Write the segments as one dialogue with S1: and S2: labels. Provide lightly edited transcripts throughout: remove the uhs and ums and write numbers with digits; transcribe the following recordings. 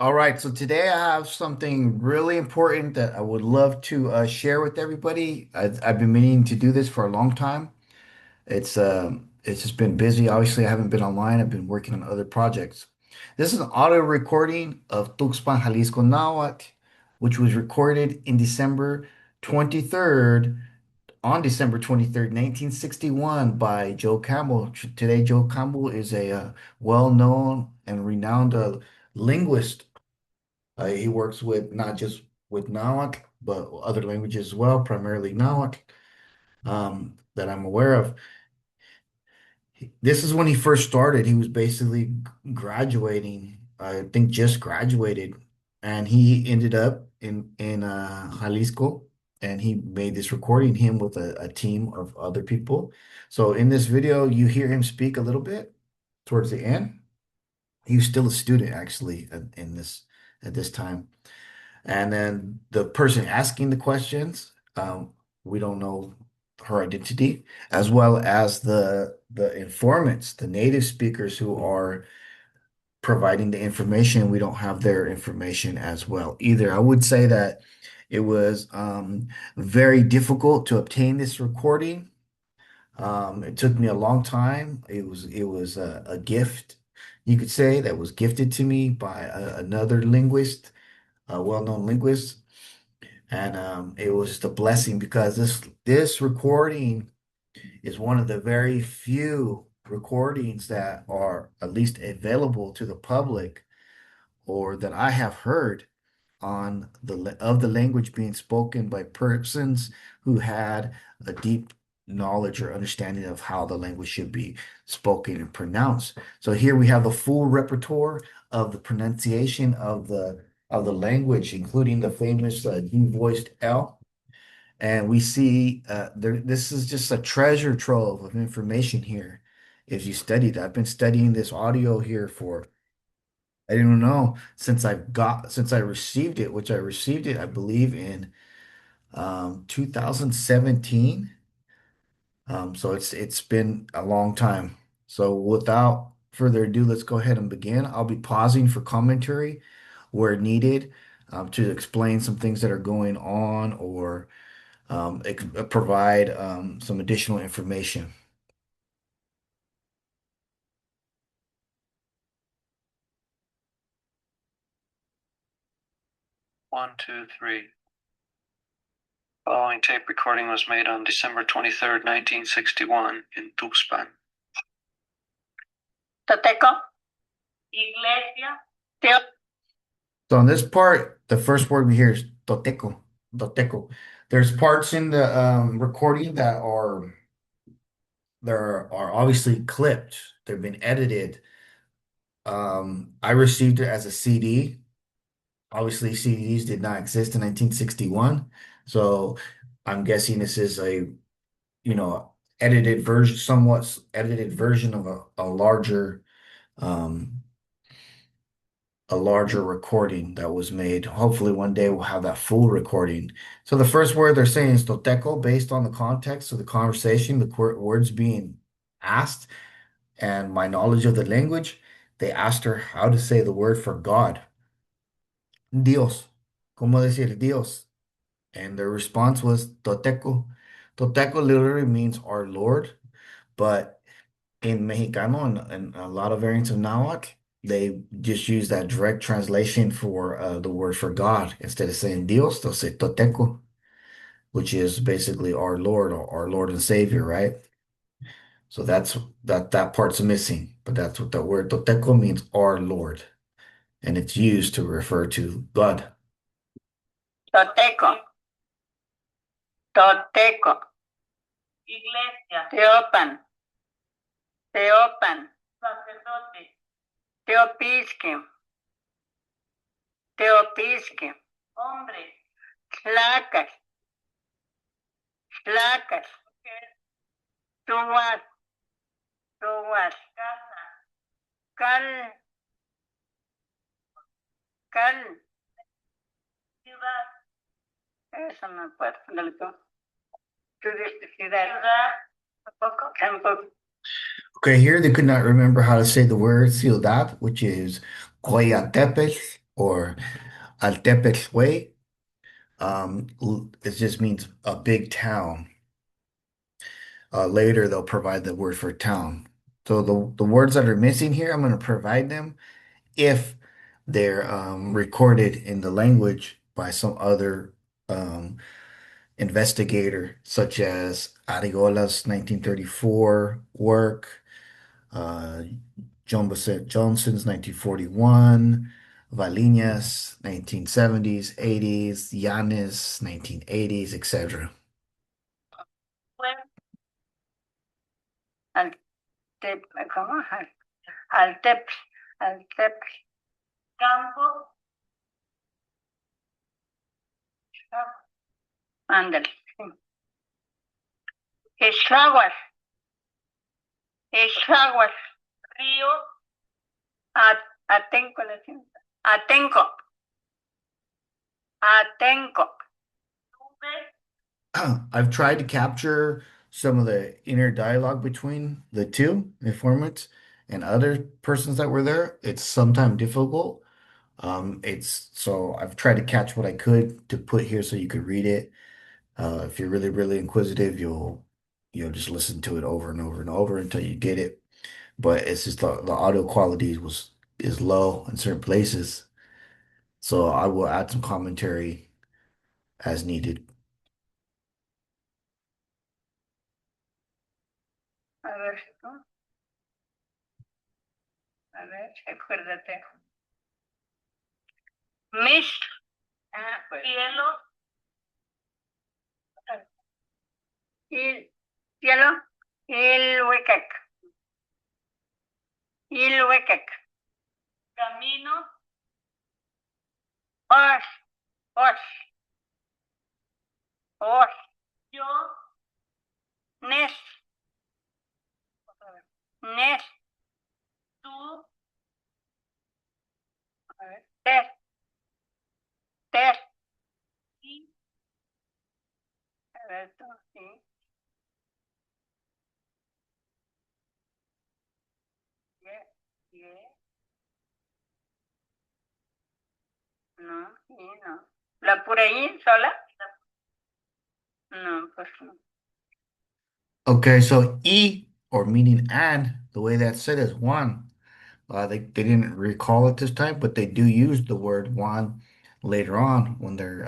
S1: All right, so today I have something really important that I would love to share with everybody. I've been meaning to do this for a long time. It's just been busy. Obviously, I haven't been online. I've been working on other projects. This is an audio recording of Tuxpan, Jalisco Nahuatl, which was recorded in December 23rd, on December 23rd, 1961 by 𝐘𝐞𝐚𝐫. Today, 𝐘𝐞𝐚𝐫 is a well-known and renowned linguist. He works with not just with Nahuatl, but other languages as well, primarily Nahuatl, that I'm aware of. This is when he first started. He was basically graduating, I think just graduated, and he ended up in Jalisco, and he made this recording, him with a team of other people. So in this video, you hear him speak a little bit towards the end. He was still a student actually in this at this time. And then the person asking the questions, we don't know her identity, as well as the informants, the native speakers who are providing the information. We don't have their information as well either. I would say that it was very difficult to obtain this recording. It took me a long time. It was a gift, you could say, that was gifted to me by another linguist, a well-known linguist. And it was just a blessing because this recording is one of the very few recordings that are at least available to the public or that I have heard on of the language being spoken by persons who had a deep knowledge or understanding of how the language should be spoken and pronounced. So here we have the full repertoire of the pronunciation of the language, including the famous devoiced L. And we see this is just a treasure trove of information here if you studied. I've been studying this audio here for I don't know since I received it, which I received it, I believe in 2017. So it's been a long time. So without further ado, let's go ahead and begin. I'll be pausing for commentary where needed to explain some things that are going on or provide some additional information.
S2: 1, 2, 3. Following tape recording was made on December 23rd, 1961 in Tuxpan.
S3: Toteco, iglesia, teo.
S1: So in this part, the first word we hear is toteco, toteco. There's parts in the recording that are obviously clipped. They've been edited. I received it as a CD. Obviously, CDs did not exist in 1961, so I'm guessing this is a you know edited version, somewhat edited version of um, a larger recording that was made. Hopefully, one day we'll have that full recording. So the first word they're saying is toteco, based on the context of the conversation, the words being asked, and my knowledge of the language. They asked her how to say the word for God. Dios. ¿Cómo decir Dios? And their response was Toteco. Toteco literally means our Lord, but in Mexicano and a lot of variants of Nahuatl, they just use that direct translation for the word for God. Instead of saying Dios, they'll say Toteco, which is basically our Lord or our Lord and Savior, right? So that part's missing, but that's what the word Toteco means, our Lord, and it's used to refer to God.
S3: Toteco, toteco, iglesia, teopan, teopan, sacerdote, teopisque, teopisque, hombre, tlacas, tlacas, tuas, tuas, casa, cal, cal, ciudad. Eso no puedo. Ándale tú. Tú dices ciudad. Ciudad. Tampoco. Tampoco.
S1: Okay, here they could not remember how to say the word ciudad, which is Coyatepec, or 𝐷𝐵𝐿𝐻𝐽𝐬. It just means a big town. Later, they'll provide the word for town. So the words that are missing here, I'm going to provide them if they're recorded in the language by some other um, investigator, such as Arriola's 1934 work, uh, John Bassett Johnson's 1941, Valinas 1970s, 80s, Yanis 1980s, etc.
S3: Al tep, ¿cómo? Al tep, al tep, campo, ándale. Ixtláhuatl, Ixtláhuatl, río, Atenco, Atenco, Atenco.
S1: I've tried to capture some of the inner dialogue between the two informants and other persons that were there. It's sometimes difficult. It's so I've tried to catch what I could to put here so you could read it. If you're really, really inquisitive, you'll just listen to it over and over and over until you get it. But it's just the audio quality is low in certain places. So I will add some commentary as needed.
S3: A ver, ¿no? A ver, acuérdate. Mis, cielo, y cielo, 𝐜𝐤𝐿𝐽𝐾, 𝐜𝐤𝐽𝐾. Camino, os, os, os. Yo, nes, nes, tú, a ver, ter, y, a ver, tú, sí, ye, ye, no, y no. ¿La pura I sola? No, pues no.
S1: Okay, so E or meaning and, the way that's said is one. They didn't recall it this time, but they do use the word one later on when they're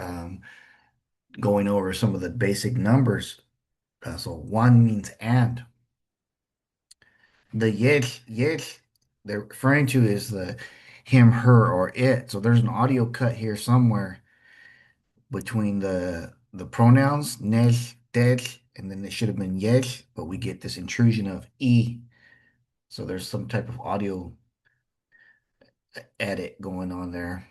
S1: going over some of the basic numbers. So one means and. The 𝐜𝐤𝐬𝐜 they're referring to is the him, her, or it. So there's an audio cut here somewhere between the pronouns 𝐻, 𝐻, and then it should have been 𝐻, but we get this intrusion of E. So there's some type of audio edit going on there.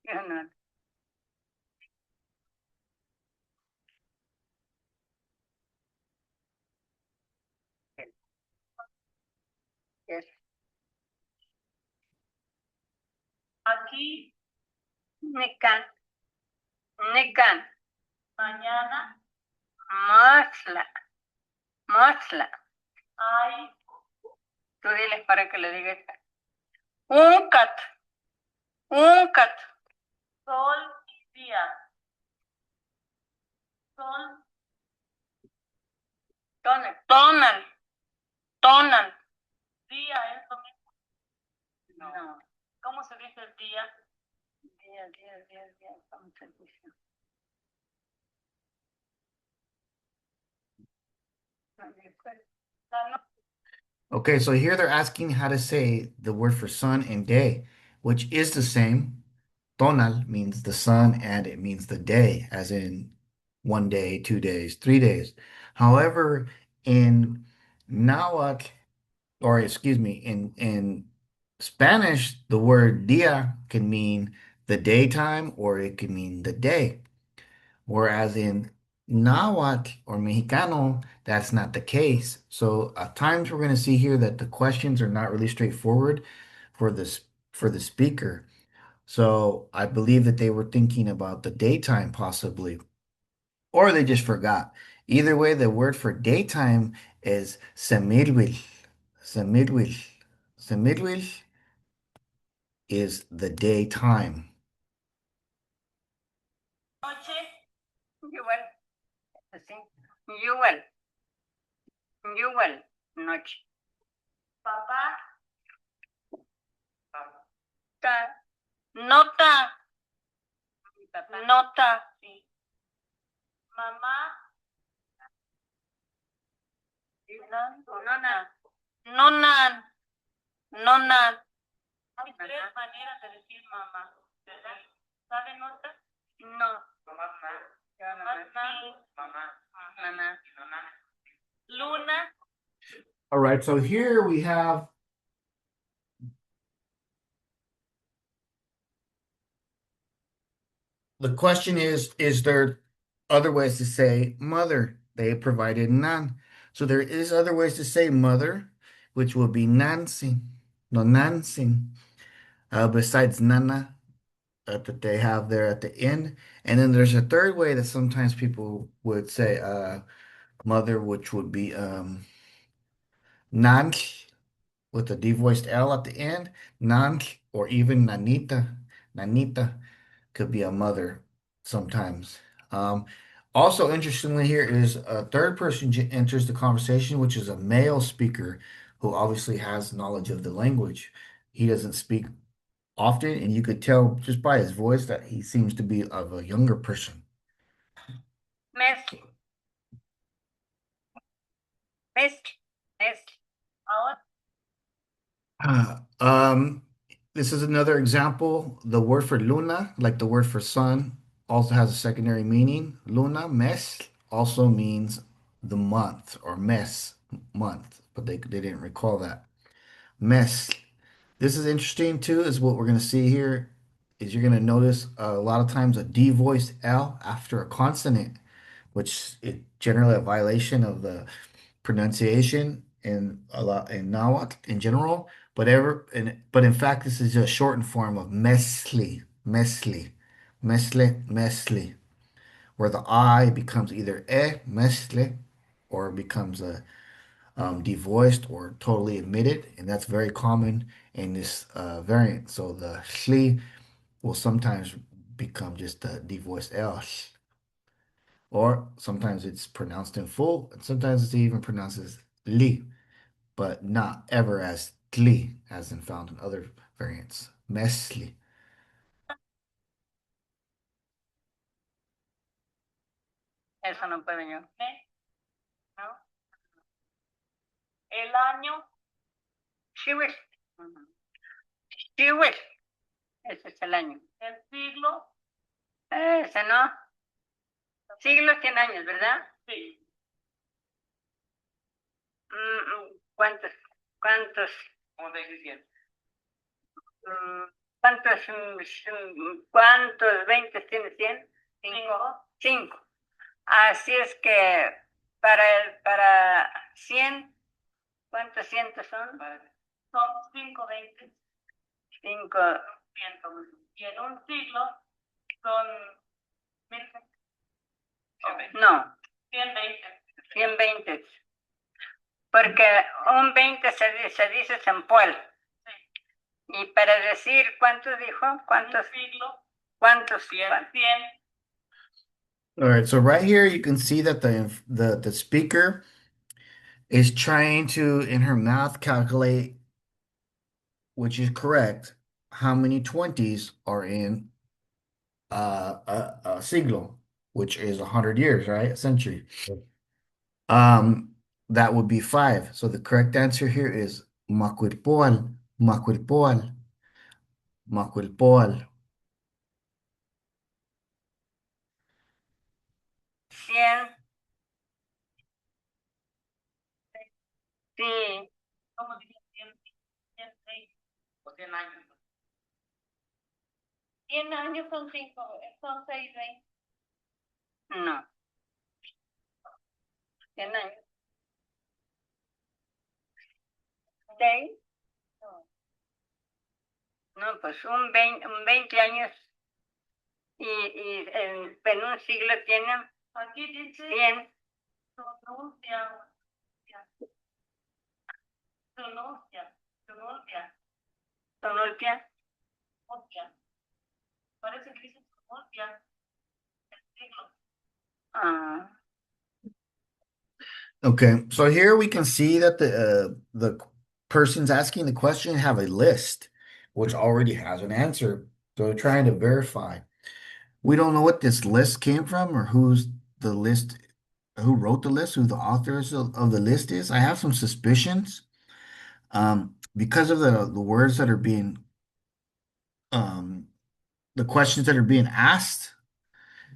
S3: Yo no. Yes. Aquí, Nican, Nican. Mañana, Masla, Masla. Ay, tú diles para que le digas. Uncat, Uncat. Sol y día. Sol. Tonal, tonal, tonal. Día es lo mismo. No. ¿Cómo se dice el día? Día. ¿Cómo se dice? No me acuerdo. No.
S1: Okay, so here they're asking how to say the word for sun and day, which is the same. Tonal means the sun and it means the day, as in 1 day, 2 days, 3 days. However, in Nahuatl, or excuse me, in Spanish, the word dia can mean the daytime or it can mean the day. Whereas in Nahuatl or Mexicano, that's not the case. So at times we're going to see here that the questions are not really straightforward for the speaker. So I believe that they were thinking about the daytime possibly, or they just forgot. Either way, the word for daytime is 𝐜𝐵𝐷𝐻𝐵𝐷, 𝐜𝐵𝐷𝐻𝐵. 𝐘𝐚𝐫𝐬𝐴 is the daytime.
S3: Noche. Igual. Así. Igual. Igual. Noche. Papá. Ta. Nota. Papá. Nota. Sí. Mamá. Nona. Nona. Nona. Hay tres maneras de decir mamá. ¿Verdad? ¿Saben otra? No. Mamá. Mamá. Luna.
S1: All right, so here we have the question is there other ways to say mother? They provided none. So there is other ways to say mother, which will be Nancy, no Nancy, besides Nana that they have there at the end. And then there's a third way that sometimes people would say mother, which would be Nanch with a devoiced L at the end, Nanch, or even Nanita. Nanita could be a mother sometimes. Um, Also, interestingly, here is a third person enters the conversation, which is a male speaker who obviously has knowledge of the language. He doesn't speak often, and you could tell just by his voice that he seems to be of a younger person.
S3: Mes. Mes. Mes. Ahora.
S1: This is another example. The word for luna, like the word for sun, also has a secondary meaning. Luna, mes, also means the month or mes, month, but they didn't recall that. Mes. This is interesting too, is what we're going to see here, is you're going to notice a lot of times a devoiced L after a consonant, which is generally a violation of the pronunciation in a lot in Nahuatl in general, but in fact this is a shortened form of mesli, mesli, mesle, mesli, where the I becomes either mesle or becomes a devoiced or totally omitted, and that's very common in this variant. So the shli will sometimes become just a devoiced L, or sometimes it's pronounced in full, and sometimes it's even pronounced as li, but not ever as tli, as in found in other variants. Mesli.
S3: Eso no puedo yo. ¿No? El año. Shiwish. Shiwish. Ese es el año. El siglo. Ese no. Siglo 100 años, ¿verdad? Sí. ¿Cuántos? ¿Cuántos? ¿Cómo te dice 100? ¿Cuántos 20 tiene 100? 5. 5. Así es que para 100, ¿cuántos cientos son? Son 5 20. 5 cientos. Y en un siglo son 1000. No. 120. 120. Porque un 20 se dice sempuel. Sí. Y para decir cuántos dijo, cuántos siglos, cuántos 100.
S1: All right, so right here you can see that the speaker is trying to, in her mouth, calculate, which is correct, how many 20s are in a siglo, which is 100 years, right? A century. That would be 5. So the correct answer here is macuilpoal, macuilpoal, macuilpoal.
S3: 100. Sí. ¿Cómo diría 100? 100 años. 100 años son 5, son 6, 20. No. 100 años. 6. No, pues un 20 años y en un siglo tienen aquí dice 100. Pronuncia. Tumultia.
S4: Parece que dice tumultia.
S1: Okay, so here we can see that the person's asking the question have a list, which already has an answer. So they're trying to verify. We don't know what this list came from or who's the list, who wrote the list, who the authors of the list is. I have some suspicions. Because of the words that are being the questions that are being asked,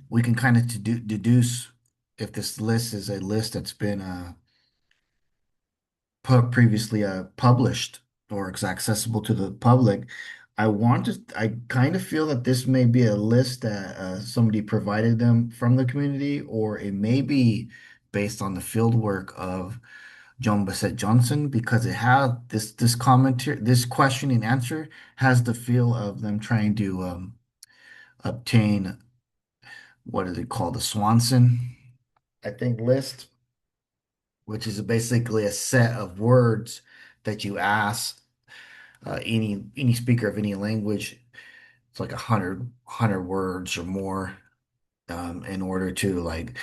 S1: we can kind of deduce if this list is a list that's been previously published or is accessible to the public. I kind of feel that this may be a list that somebody provided them from the community, or it may be based on the field work of John Bassett Johnson, because it has this commentary, this question and answer has the feel of them trying to obtain, what is it called, the Swanson, I think, list, which is basically a set of words that you ask any speaker of any language. It's like 100 words or more, in order to like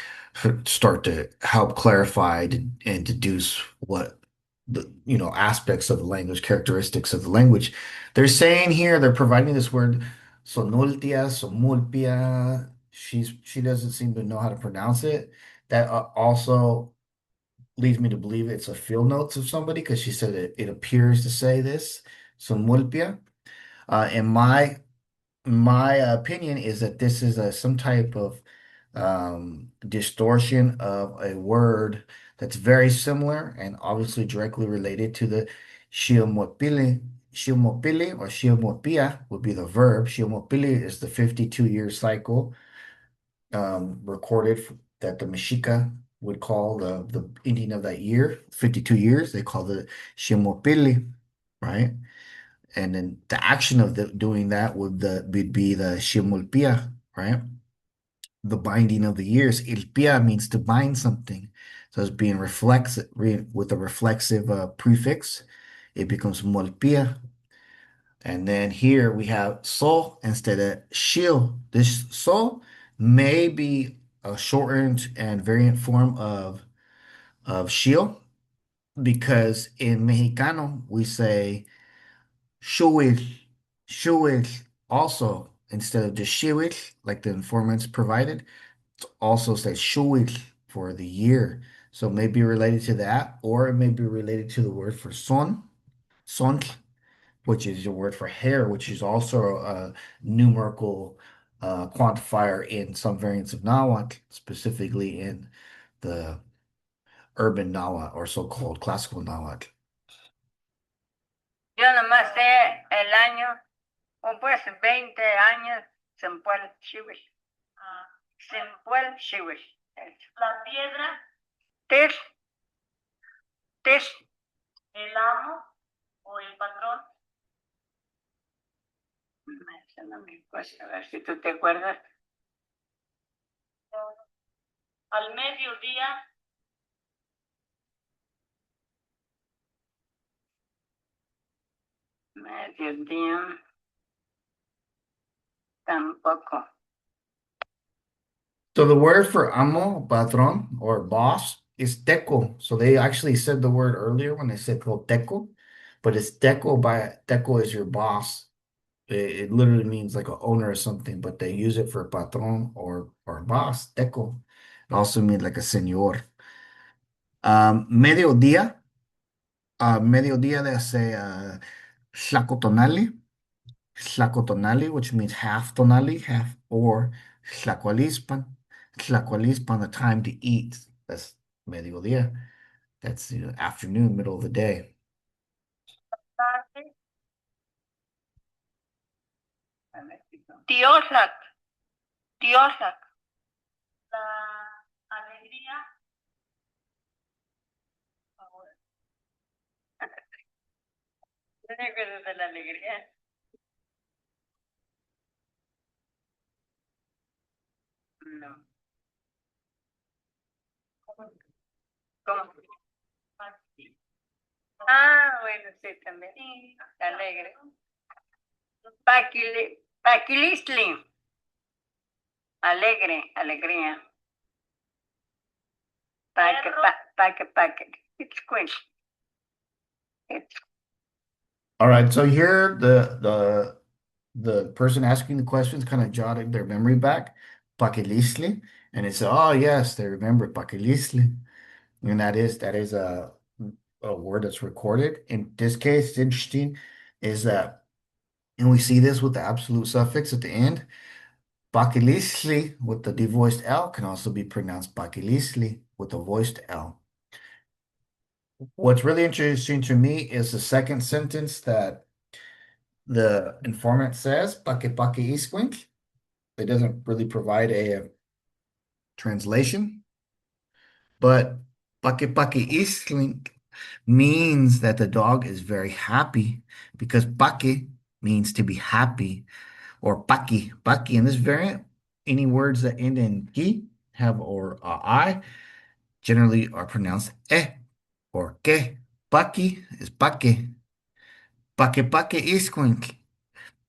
S1: start to help clarify and deduce what the aspects of the language, characteristics of the language. They're saying here, they're providing this word sonultia, somulpia. She doesn't seem to know how to pronounce it. That also leads me to believe it's a field notes of somebody, because she said it appears to say this, somulpia. And my opinion is that this is some type of distortion of a word that's very similar and obviously directly related to the 𝐜𝐤𝐿𝐵. 𝐜𝐤𝐿𝐵 or 𝐜𝐤𝐿𝐵 would be the verb. 𝐜𝐤𝐿𝐵 is the 52-year cycle recorded that the Mexica would call the ending of that year, 52 years. They call it 𝐜𝐤𝐿𝐵, right? And then the action of doing that would be the 𝐜𝐤𝐿𝐵, right? The binding of the years. 𝐿𝐵 means to bind something. So it's being reflexive with a reflexive prefix. It becomes 𝐤𝐿𝐵. And then here we have so instead of 𝐶IL. This so may be a shortened and variant form of 𝐶IL, because in Mexicano we say 𝐲𝐻𝐻 also, instead of just 𝐲𝐻 like the informants provided, also says 𝐲𝐻 for the year. So it may be related to that, or it may be related to the word for son, which is your word for hair, which is also a numerical quantifier in some variants of Nahuatl, specifically in the urban Nahuatl or so-called classical Nahuatl.
S3: Yo nomás sé el año, o pues 20 años, Sempuel Xihuil. Sempuel Xihuil.
S4: La piedra,
S3: Tis,
S4: el amo o el patrón.
S3: Esa no me cuesta, a ver si tú te acuerdas.
S4: Al mediodía,
S3: Mediodía. Tampoco.
S1: So the word for amo, patron, or boss is teco. So they actually said the word earlier when they said teco, but it's teco is your boss. It literally means like an owner or something, but they use it for patron or boss, teco. It also means like a señor. Mediodía, mediodía they say 𝐴𝐶lacotonali, which means half tonali, half, or 𝐴𝐶lacualispan. 𝐶lacualispan, the time to eat. That's mediodía. That's afternoon, middle of the day.
S4: tarde,
S3: Tioslac.
S4: la alegría,
S3: ¿Te acuerdas de la alegría? No. ¿Cómo? Ah, bueno, sí, también. Alegre. Paquilistli. Alegre, alegría. Paque. It's queen. It's
S1: All right, so here the person asking the questions kind of jotted their memory back, Paquilisli, and they said, "Oh yes, they remember Paquilisli," and that is a word that's recorded. In this case, it's interesting is that, and we see this with the absolute suffix at the end. Paquilisli with the devoiced L can also be pronounced Paquilisli with the voiced L. What's really interesting to me is the second sentence that the informant says, "Paque isquink." It doesn't really provide a translation, but paque isquink means that the dog is very happy because paque means to be happy, or paki in this variant. Any words that end in ki have or I generally are pronounced or que. Paki is paque isquink.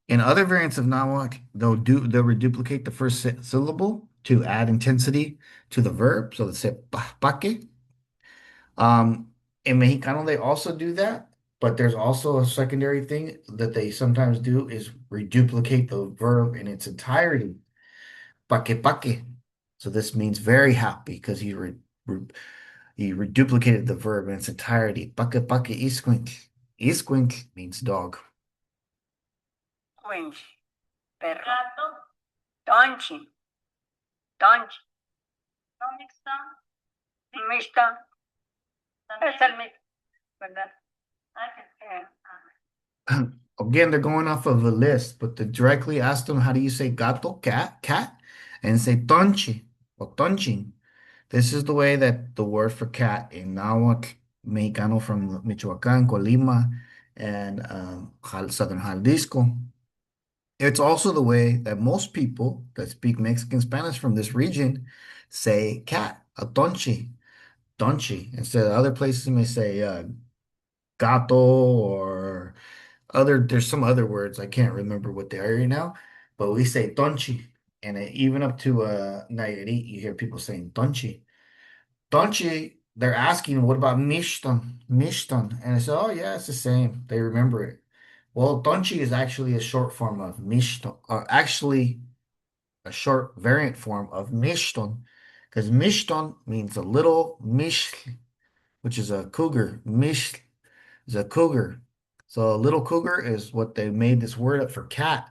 S1: In other variants of Nahuatl, they'll reduplicate the first syllable to add intensity to the verb. So they say paque. In Mexicano, they also do that, but there's also a secondary thing that they sometimes do is reduplicate the verb in its entirety. Paque. So this means very happy because he reduplicated the verb in its entirety. Paque isquink. Isquink means dog.
S3: queen. Perro.
S4: Gato.
S3: Tonchi.
S4: No mixta.
S3: Mixto. Es
S4: También.
S3: el mixto, ¿verdad?
S1: Again, they're going off of a list, but to directly ask them, how do you say gato, cat, and say tonchi or tonchin. This is the way that the word for cat in Nahuatl, Mexicano from Michoacán, Colima, and Southern Jalisco. It's also the way that most people that speak Mexican Spanish from this region say cat, a tonchi. Instead of other places may say gato or there's some other words. I can't remember what they are right now, but we say tonchi. And even up to Nayarit, you hear people saying tonchi. Tonchi, they're asking, what about mishton? Mishton. And I say, oh, yeah, it's the same. They remember it. Well, tonchi is actually a short form of mishton, or actually a short variant form of mishton, because mishton means a little mish, which is a cougar. Mish is a cougar. So a little cougar is what they made this word up for cat.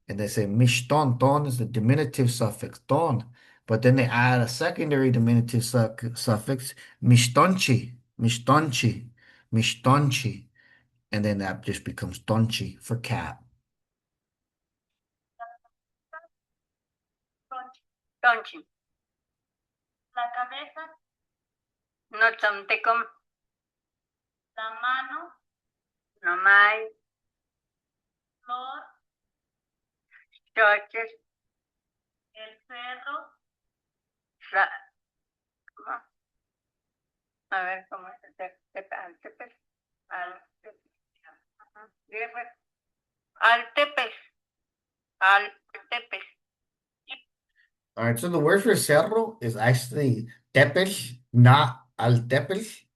S1: And they say mishton. Ton is the diminutive suffix, ton. But then they add a secondary diminutive suffix, mishtonchi. And then that just becomes tonchi for cat.
S3: Tonchi.
S4: La cabeza.
S3: No tzomtecom.
S4: La mano.
S3: Nomay.
S4: Flor.
S3: Choches.
S4: El cerro.
S3: ¿Cómo? A ver, ¿cómo es? Altepes. Altepes.
S1: All right, so the word for cerro is actually tepes, not altepes.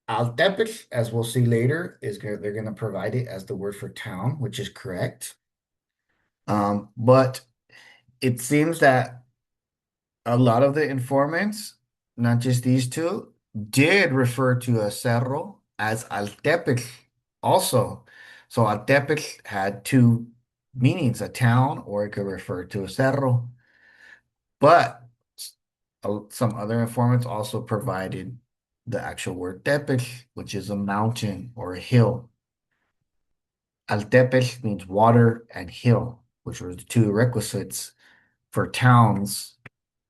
S1: Altepes, as we'll see later, they're going to provide it as the word for town, which is correct. But it seems that a lot of the informants, not just these two, did refer to a cerro as Altepetl also. So Altepetl had two meanings, a town, or it could refer to a cerro. But some other informants also provided the actual word tepetl, which is a mountain or a hill. Altepetl means water and hill, which were the two requisites for towns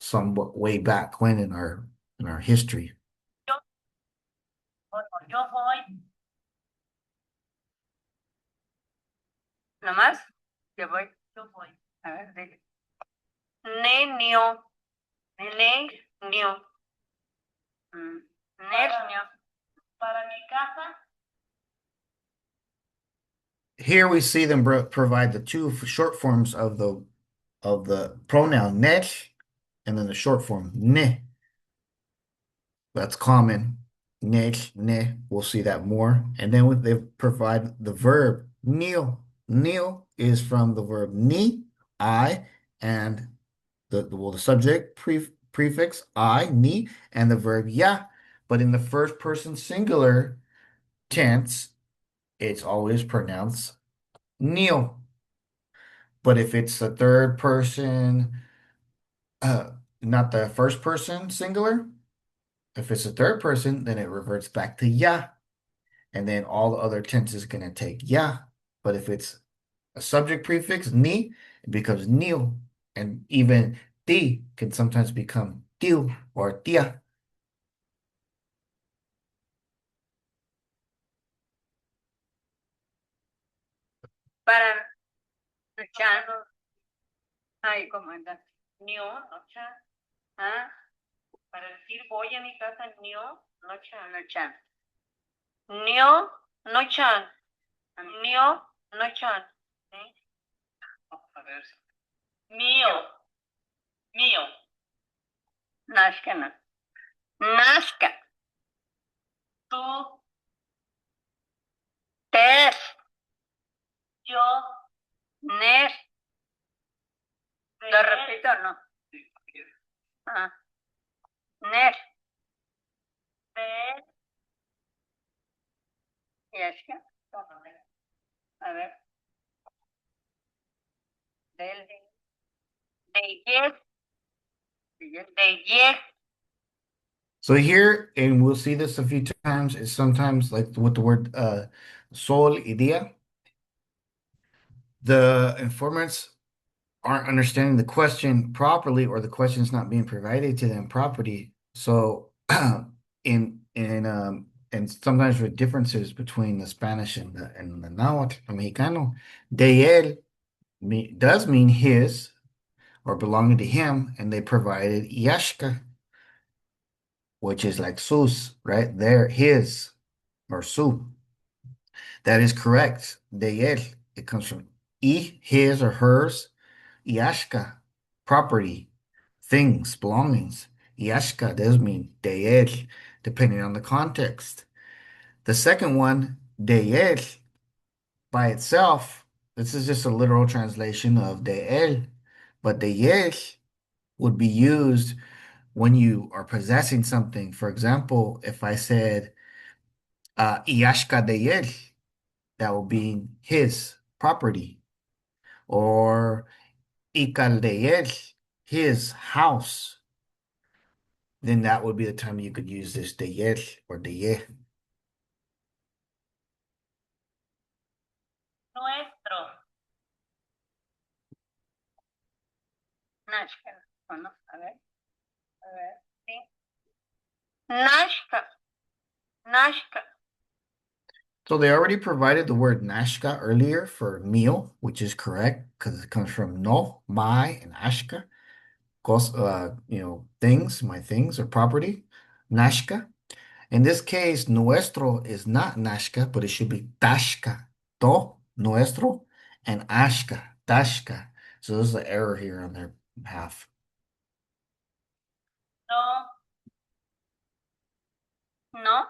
S1: somewhat way back when in our history.
S4: Yo voy.
S3: ¿Nomás? Yo voy. A ver, dile. Nenio. Nenio. Nernio.
S4: Para mi casa.
S1: here we see them provide the two short forms of the pronoun nech, and then the short form ne. That's common. Nech, ne. We'll see that more. And then they provide the verb kneel. Kneel is from the verb ni, I, and the subject prefix I, ni, and the verb ya. But in the first person singular tense, it's always pronounced kneel. But if it's the third person, not the first person singular, if it's the third person, then it reverts back to ya. And then all the other tenses going to take ya. But if it's a subject prefix, ni, it becomes nil. And even ti can sometimes become tiu or tia.
S3: Para luchar. Ay, comandante.
S4: Nio, nocha.
S3: ¿Ah?
S4: Para decir voy a mi casa, nio, nocha.
S3: Luchar.
S4: Nio, nochan. Nio, nochan. ¿Sí?
S2: A ver.
S4: Mío. Mío.
S3: Nazca, no. Nazca.
S4: Tú,
S3: Ter.
S4: yo,
S3: Ner. ¿Lo
S4: de,
S3: repito o no? Ah. Ner.
S4: de,
S3: ¿Y es que? A ver. Del.
S4: de yes,
S3: De yes.
S1: So here, and we'll see this a few times, is sometimes like with the word sol y dia, the informants aren't understanding the question properly, or the question's not being provided to them properly. So and sometimes with differences between the Spanish and the Nahuatl, the Mexicano, de él does mean his or belonging to him, and they provided yashka, which is like sus, right? There, his or su. That is correct. De él. It comes from his or hers. Yashka, property, things, belongings. Yashka does mean de él, depending on the context. The second one, de él, by itself, this is just a literal translation of de él, but de él would be used when you are possessing something. For example, if I said, Yashka de él, that will be his property. Or 𝐽𝐜𝐿 de él, his house. Then that would be the time you could use this de él or de ye.
S4: nuestro,
S3: Nazca. ¿O no? A ver. Sí. Nazca. Nazca.
S1: So they already provided the word nashka earlier for meal, which is correct because it comes from no, my, and ashka. Things, my things or property. Nashka. In this case, nuestro is not nashka, but it should be tashka. To, nuestro, and ashka, tashka. So there's an error here on their behalf.
S4: no,
S3: No.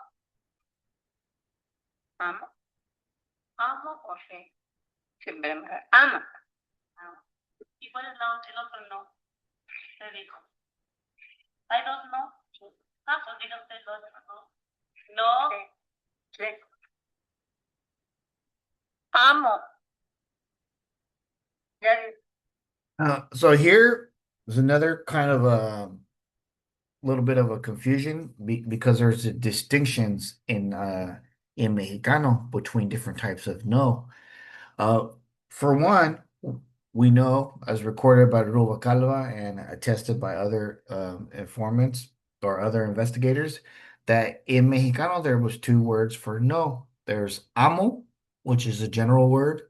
S3: Amo.
S4: amo o sé.
S3: Siempre me ama.
S4: ¿Y cuál es el otro no? Te dijo. ¿Hay dos no? Ah, pues diga usted el otro no. No,
S3: Sí. Amo. Ya
S1: So here is another kind of a little bit of a confusion because there's distinctions in Mexicano between different types of no. For one, we know, as recorded by Rubalcaba and attested by other informants or other investigators, that in Mexicano there was two words for no. There's amo, which is a general word,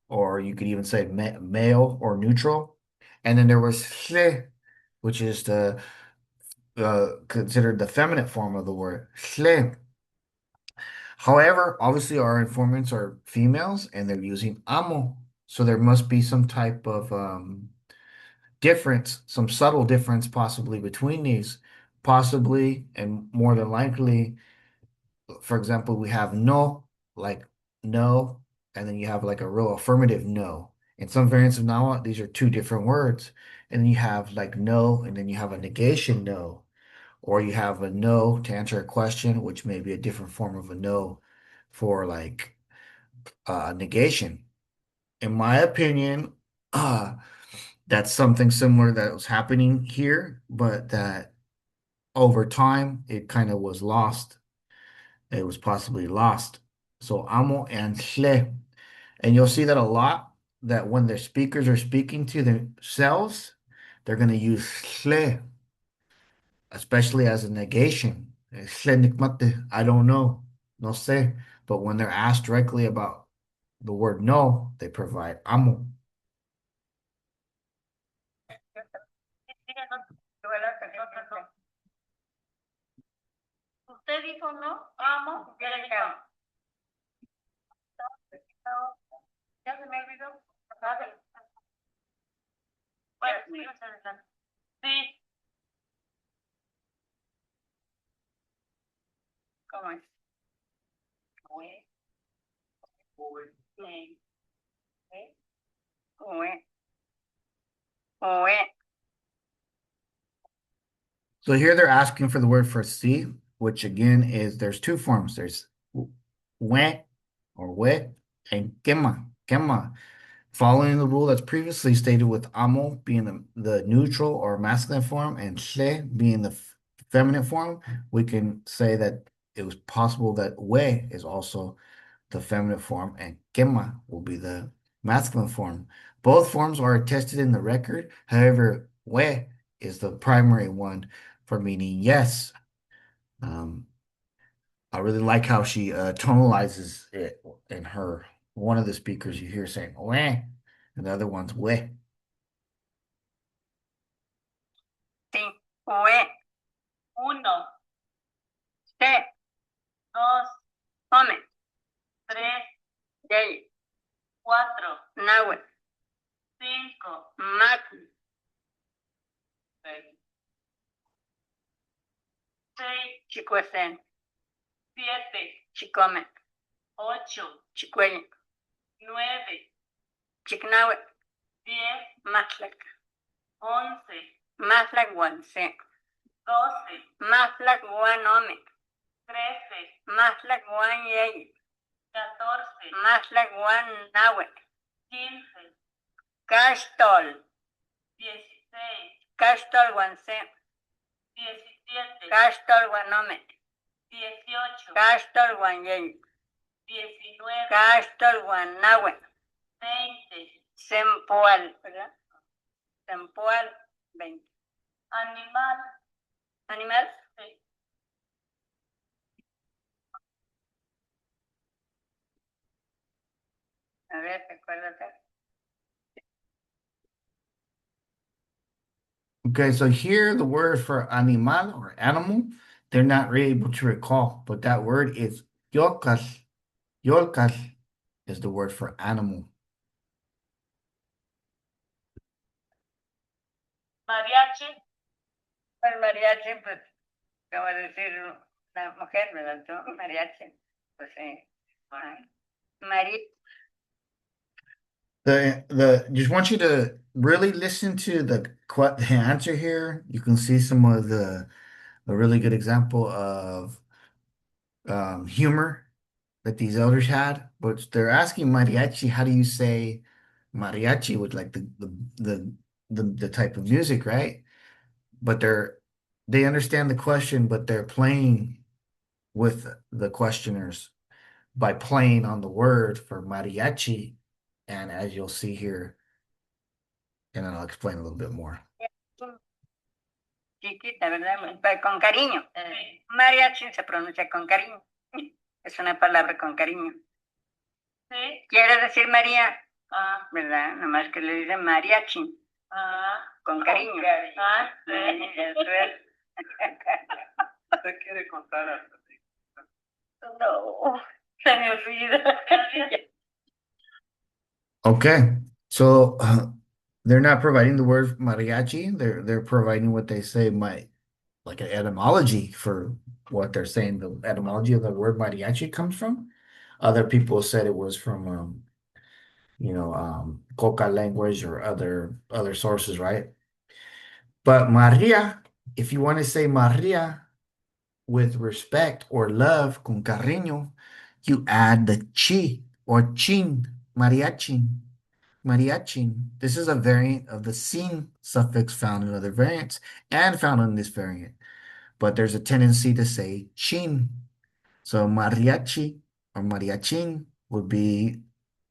S1: or you could even say male or neutral. And then there was hle, which is considered the feminine form of the word hle. However, obviously our informants are females and they're using amo. So there must be some type of difference, some subtle difference possibly between these. Possibly and more than likely, for example, we have no, like no, and then you have like a real affirmative no. In some variants of Nahuatl, these are two different words. And then you have like no, and then you have a negation no. Or you have a no to answer a question, which may be a different form of a no for like negation. In my opinion, that's something similar that was happening here, but that over time it kind of was lost. It was possibly lost. So amo and hle. And you'll see that a lot that when their speakers are speaking to themselves, they're going to use hle, especially as a negation. Hle nikmate, I don't know, no sé. But when they're asked directly about the word no, they provide amo.
S4: Usted dijo no, amo, yo le dije amo. Ya se me olvidó. Bueno, sí.
S3: ¿Cómo es?
S1: So here they're asking for the word for see, which again is there's two forms. There's we or we and 𝐘𝐚𝐫. Following the rule that's previously stated with amo being the neutral or masculine form and hle being the feminine form, we can say that it was possible that we is also the feminine form and 𝐘𝐚𝐫 will be the masculine form. Both forms are attested in the record. However, we is the primary one for meaning yes. I really like how she tonalizes it in her. One of the speakers you hear saying we, and the other one's we.
S3: Sí, we,
S4: Uno,
S3: te,
S4: dos,
S3: home,
S4: tres,
S3: yey,
S4: cuatro,
S3: nahuatl,
S4: cinco,
S3: matl,
S4: seis,
S3: chicuesen,
S4: siete,
S3: chicome,
S4: ocho,
S3: chicueño,
S4: nueve,
S3: chicnahuatl,
S4: 10,
S3: matlak,
S4: 11,
S3: matlak guanse,
S4: 12,
S3: matlak guanome,
S4: 13,
S3: matlak guan yey,
S4: 14,
S3: matlak guan nahuatl,
S4: 15,
S3: castol,
S4: 16,
S3: castol guanse,
S4: 17,
S3: castol guanome,
S4: 18,
S3: castol guan yey,
S4: 19,
S3: castol guan nahuatl,
S4: 20.
S3: sempoal, ¿verdad? Sempoal, 20.
S4: Animal,
S3: Animal,
S4: sí.
S3: a ver, recuérdate.
S1: Okay, so here the word for animal or animal, they're not really able to recall, but that word is 𝐘𝐞𝐚𝐫. 𝐘𝐞𝐞𝐚 is the word for animal.
S4: Mariachi,
S3: El mariachi, pues, como decir una mujer, ¿verdad? ¿Tú? Mariachi, pues sí.
S1: Just want you to really listen to the answer here. You can see some of a really good example of humor that these elders had, but they're asking mariachi, how do you say mariachi with like the type of music, right? But they understand the question, but they're playing with the questioners by playing on the word for mariachi. And as you'll see here, and then I'll explain a little bit more.
S3: Chiquita, ¿verdad? Con cariño. Mariachi se pronuncia con cariño. Es una palabra con cariño.
S4: sí.
S3: Quiere decir María,
S4: Ah,
S3: ¿verdad? Nomás que le dicen mariachi, con cariño.
S4: Ah, sí.
S3: Eso es.
S2: ¿Usted quiere contar
S3: No, se me olvida.
S1: Okay, so they're not providing the word mariachi. They're providing what they say might like an etymology for what they're saying. The etymology of the word mariachi comes from. Other people said it was from Coca language or other sources, right? But Maria, if you want to say Maria with respect or love, con cariño, you add the chi or chin, mariachin, mariachin. This is a variant of the sin suffix found in other variants and found in this variant. But there's a tendency to say chin. So mariachi or mariachin would be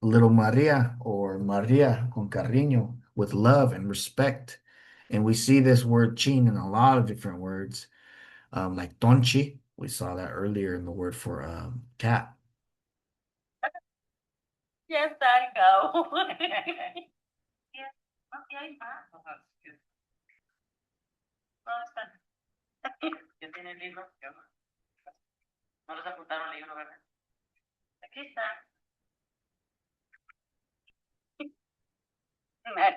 S1: little Maria or Maria con cariño with love and respect. And we see this word chin in a lot of different words, like tonchi. We saw that earlier in the word for cat.
S3: Yes, I go.
S4: Yes, okay, hay más. ¿Dónde están? ¿Ya tienen libro? No les apuntaron el libro, ¿verdad? Aquí está. A ver,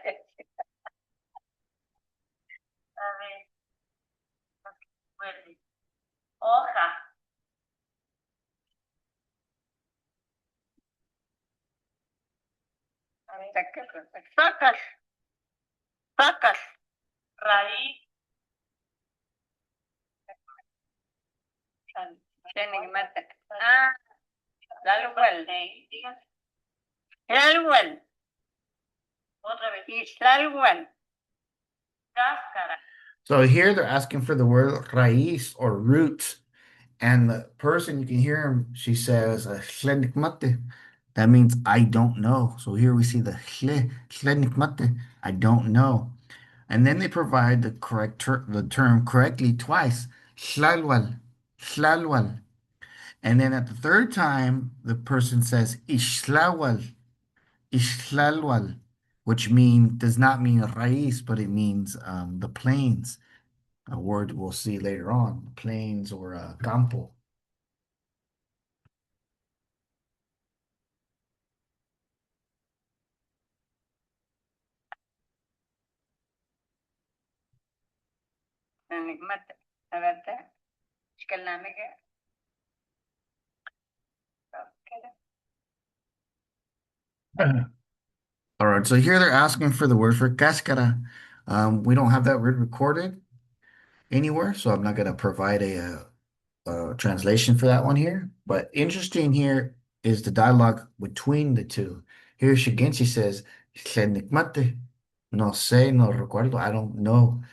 S4: fuerte. Hoja.
S3: Sacas, sacas.
S4: Raíz.
S3: 𝐘𝐚𝐽. 𝐴𝐿.
S4: Digan
S3: 𝐴𝐿.
S4: otra vez.
S3: 𝐴𝐿.
S4: Cáscara.
S1: So here they're asking for the word raíz or root. And the person, you can hear him, she says, �2.𝐿𝐿. That means I don't know. So here we see the 𝐿𝐿, I don't know. And then they provide the the term correctly twice, 𝐿𝐿, 𝐿𝐿. And then at the third time, the person says 𝐿𝐿, 𝐿𝐿, which does not mean raíz, but it means the plains. A word we'll see later on, plains or campo.
S3: 𝐘𝐚𝐽. A ver, 𝐘𝐚𝐽.
S1: All right, so here they're asking for the word for cáscara. We don't have that word recorded anywhere, so I'm not going to provide a translation for that one here. But interesting here is the dialogue between the two. Here, Shigenshi says, 𝐶𝐴NICMATE. No sé, no recuerdo, I don't know.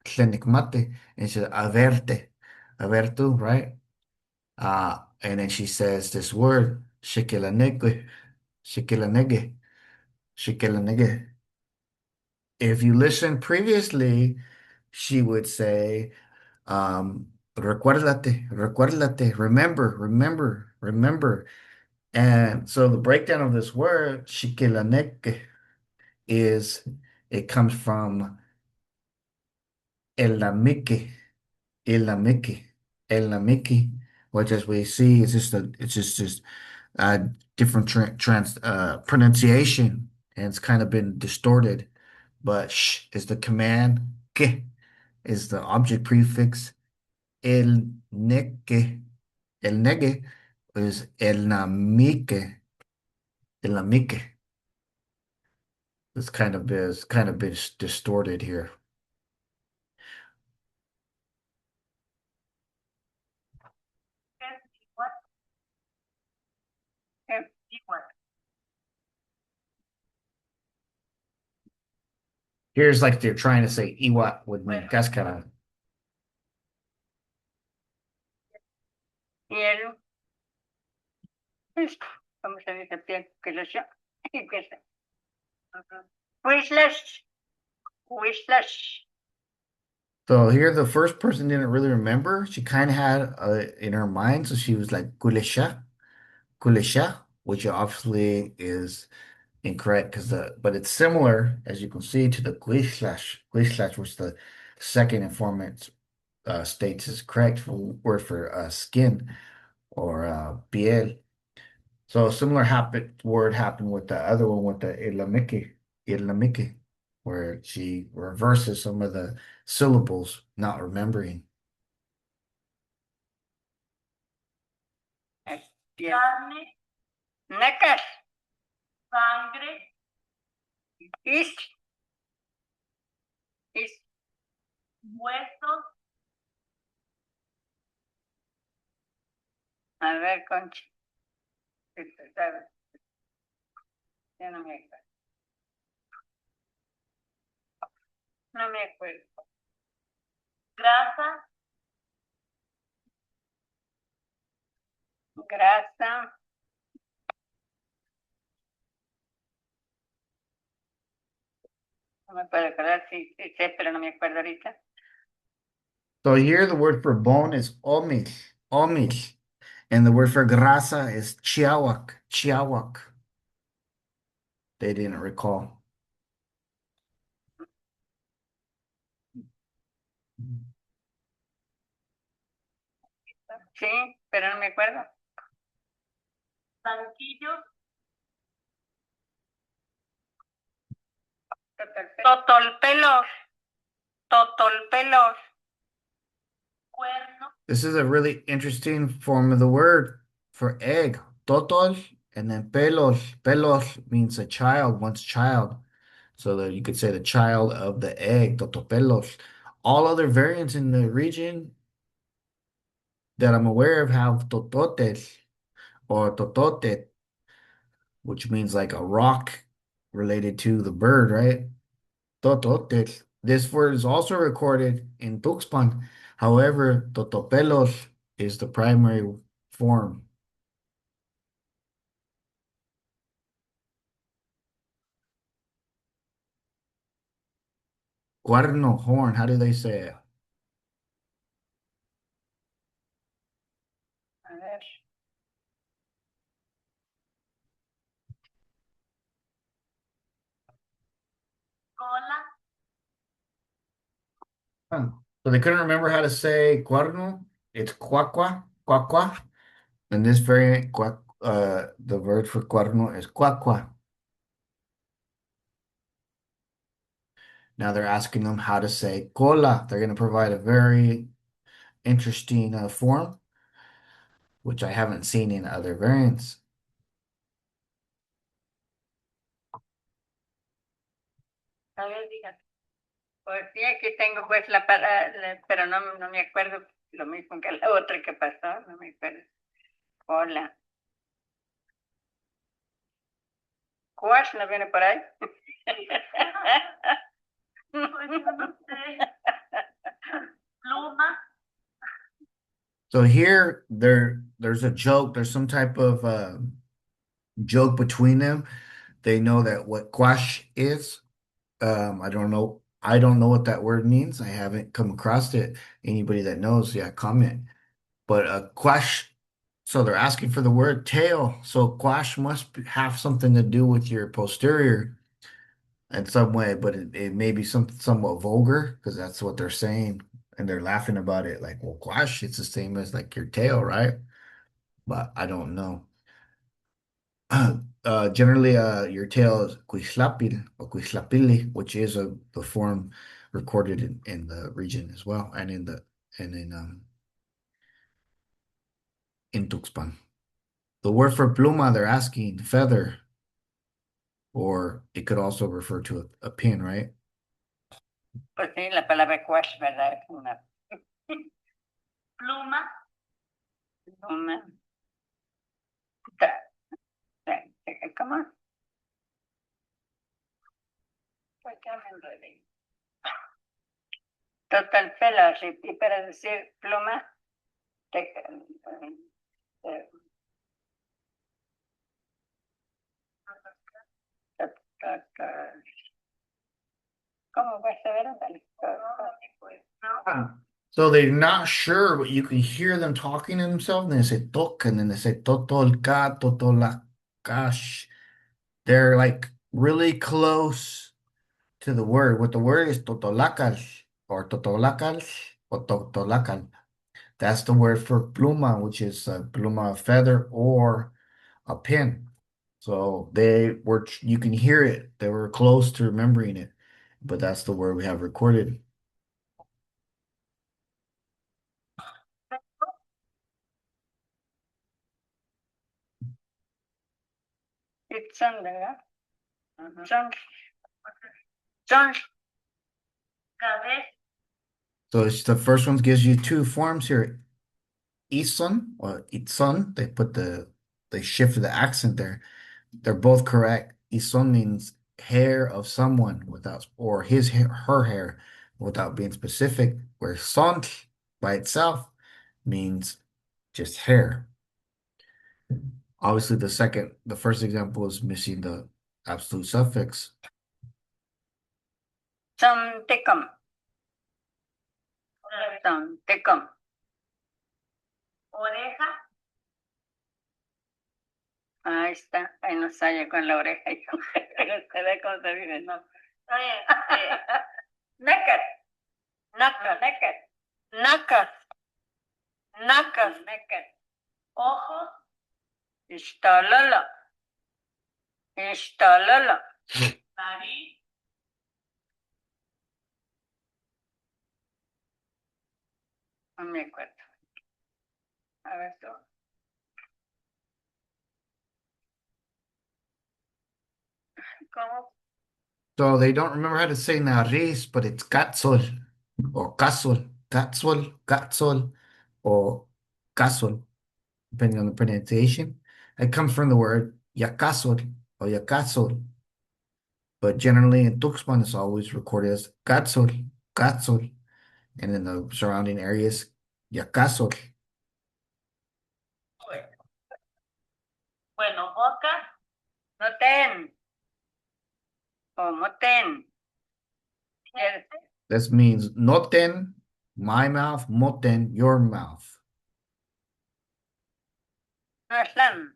S1: 𝐶𝐴NICMATE. And she says, a ver tú, right? And then she says this word, 𝐘𝐚𝐽, 𝐘𝐚𝐽, 𝐘𝐚𝐽. If you listen previously, she would say, recuérdate, remember. And so the breakdown of this word, 𝐘𝐚𝐽, is it comes from 𝐿𝐴Mique, 𝐿𝐴Mique, 𝐿𝐴Mique, which as we see is just different pronunciation, and it's kind of been distorted. But sh is the command, que is the object prefix, el negue is el namique. It's kind of been distorted here. Here's like they're trying to say Iwa would mean cáscara.
S3: Y él, ¿cómo se dice? Whistlash.
S1: So here the first person didn't really remember. She kind of had in her mind, so she was like kulesha, which obviously is incorrect but it's similar, as you can see, to the quislash, which the second informant states is correct for word for skin. or piel. So a similar word happened with the other one with the 𝐸𝐵𝐷𝐸, where she reverses some of the syllables, not remembering.
S3: Piel.
S4: carne,
S3: Necas.
S4: sangre,
S3: Is.
S4: huesos,
S3: A ver, Conchi. Ya no me acuerdo. No me acuerdo.
S4: grasa,
S3: Grasa. No me puedo acordar, sí sé, pero no me acuerdo ahorita.
S1: So here the word for bone is 𝐸𝐵𝐷𝐸, and the word for grasa is 𝐘𝐚𝐤𝐽. They didn't recall.
S3: Sí, pero no me acuerdo.
S4: banquillo,
S3: Totolpelos. Totolpelos.
S4: cuerno,
S1: This is a really interesting form of the word for egg. Totol and then pelos. Pelos means a child, one's child. So that you could say the child of the egg, totopelos. All other variants in the region that I'm aware of have tototes or totote, which means like a rock related to the bird, right? Tototes. This word is also recorded in Tuxpan. However, totopelos is the primary form. Cuerno, horn, how do they say it?
S3: A ver.
S4: cola,
S1: So they couldn't remember how to say cuerno. It's cuacua. And this variant, the word for cuerno is cuacua. Now they're asking them how to say cola. They're going to provide a very interesting form, which I haven't seen in other variants.
S3: A ver, dígame. Pues sí, aquí tengo pues pero no me acuerdo lo mismo que la otra que pasó, no me acuerdo. Hola. ¿Cuash no viene por ahí?
S4: pues yo no sé, pluma,
S1: So here, there's a joke. There's some type of joke between them. They know that what quash is. I don't know. I don't know what that word means. I haven't come across it. Anybody that knows, yeah, comment. But quash, so they're asking for the word tail. So quash must have something to do with your posterior in some way, but it may be somewhat vulgar because that's what they're saying. And they're laughing about it like, well, quash, it's the same as like your tail, right? But I don't know. Generally, your tail is 𝐸𝐴 or 𝐸𝐴, which is the form recorded in the region as well, and in Tuxpan. The word for pluma, they're asking feather, or it could also refer to a pin, right?
S3: Pues sí, la palabra quash, ¿verdad? Es una
S4: pluma,
S3: pluma. ¿Cómo? Pues ya me enredé. Total pelo, y para decir pluma, te- eh, ¿cómo vas a ver?
S1: So they're not sure, but you can hear them talking to themselves, and they say tok, and then they say totolka, totolakash. They're like really close to the word. What the word is totolakal or totolakal or totolakal. That's the word for pluma, which is a pluma, feather, or a pin. So you can hear it. They were close to remembering it, but that's the word we have recorded.
S3: It's son, ¿verdad? Son. Son.
S4: Cabeza.
S1: So it's the first one gives you two forms here. Ison or Itzon. They shifted the accent there. They're both correct. Ison means hair of someone without, or his hair, her hair without being specific, where son by itself means just hair. Obviously, the first example is missing the absolute suffix.
S3: Son tecum. Son tecum.
S4: Oreja.
S3: Ahí está. Ahí no sale con la oreja. Se ve cómo se vive, ¿no? Naked. Naked. Naked. Naked. Naked. Naked.
S4: Ojos.
S3: Istalala. Istalala.
S4: Nariz.
S3: No me acuerdo. A ver tú. ¿Cómo?
S1: So they don't remember how to say nariz, but it's catzol or casol, catzol, or casol, depending on the pronunciation. It comes from the word yacasol or yacasol, but generally in Tuxpan it's always recorded as catzol, and in the surrounding areas, yacasol.
S4: Bueno, boca.
S3: Noten. O moten.
S1: This means noten, my mouth, moten, your mouth.
S3: Noxlam.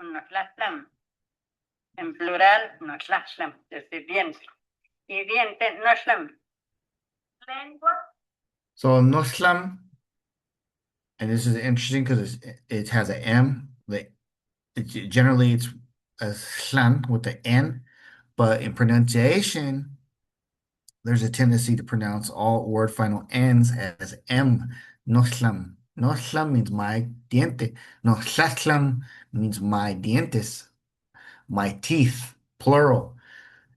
S3: Noxlam. En plural, noxlam. Desde diente. Y diente, noxlam.
S4: Lengua.
S1: So noslam, and this is interesting because it has an M. Generally, it's a slam with the N, but in pronunciation, there's a tendency to pronounce all word final N's as M. Noslam. Noslam means my diente. Noslam means my dientes, my teeth, plural.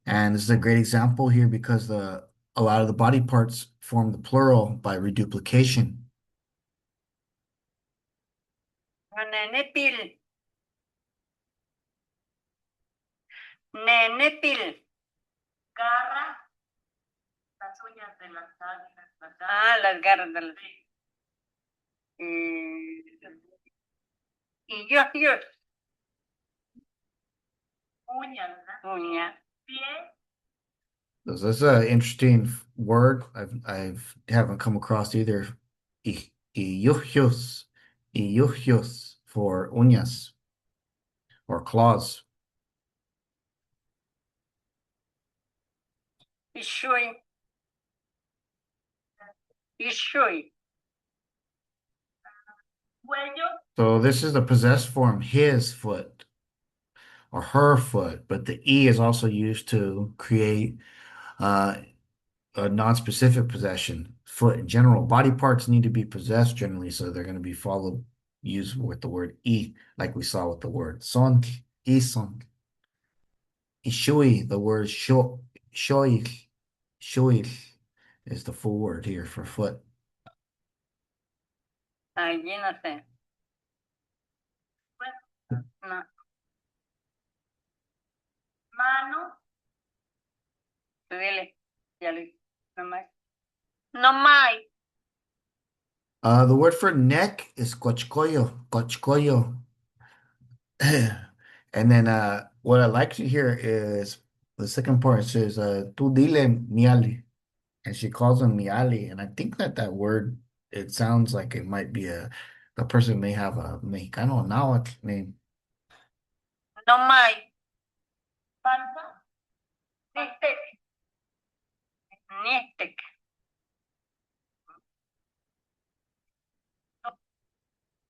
S1: And this is a great example here because a lot of the body parts form the plural by reduplication.
S3: Nenepil. Nenepil.
S4: Garra. Las uñas de las águilas.
S3: Las garras de las... Y yo.
S4: Uñas, ¿verdad?
S3: Uña.
S4: Pie.
S1: This is an interesting word. I haven't come across either. 𝐜𝐿𝐽𝐽 for uñas or claws.
S3: Ishui.
S4: Cuello.
S1: So this is the possessed form, his foot or her foot, but the E is also used to create a non-specific possession. Foot in general. Body parts need to be possessed generally, so they're going to be used with the word E, like we saw with the word son, ison. Ishui, the word shoich is the full word here for foot.
S3: Allí no sé. No.
S4: Mano.
S3: Tú dile. Ya lo no más. No más.
S1: The word for neck is 𝐘𝐞𝐞𝐿. And then what I like to hear is the second part. It says, tú dile miali. And she calls him miali. And I think that word, it sounds like it might be the person may have a Mexicano Nahuatl name.
S3: No más.
S4: Panza.
S3: Nistek.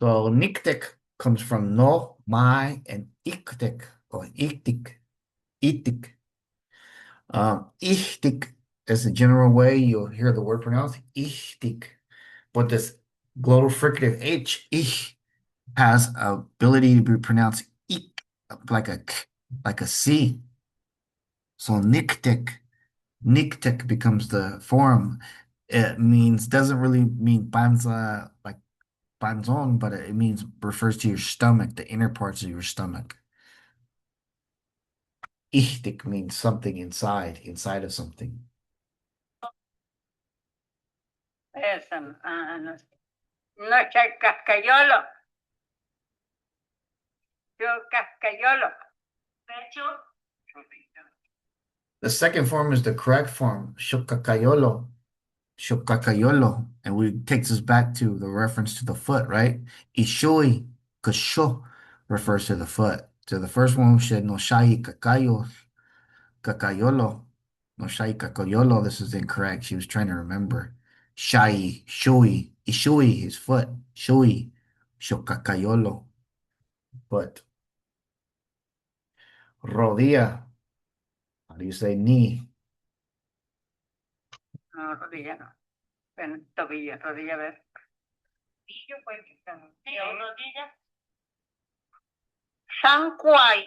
S1: So nictic comes from no, my, and ictic or ictic, itic. Ichtik is the general way you'll hear the word pronounced, ichtik. But this glottal fricative H, ich, has ability to be pronounced ik, like a k, like a C. So nictic becomes the form. It means, doesn't really mean panza, like panzón, but it means, refers to your stomach, the inner parts of your stomach. Ichtik means something inside of something.
S3: Eso, no, no sé, cascayolo. Yo cascayolo.
S4: Pecho.
S1: The second form is the correct form, 𝐘𝐞𝐚𝐫, 𝐘𝐞𝐚𝐫, and we takes us back to the reference to the foot, right? 𝐸𝐈𝐿, refers to the foot. So the first one said 𝐘𝐴𝐤𝐿, no 𝐘𝐴𝐤𝐿. This is incorrect. She was trying to remember. 𝐸𝐈𝐿, his foot. 𝐸𝐈𝐿, foot. Rodilla. How do you say knee?
S3: No, rodilla no. Bueno, tobillo, rodilla, a ver.
S4: Sí, rodilla.
S3: Sanquay.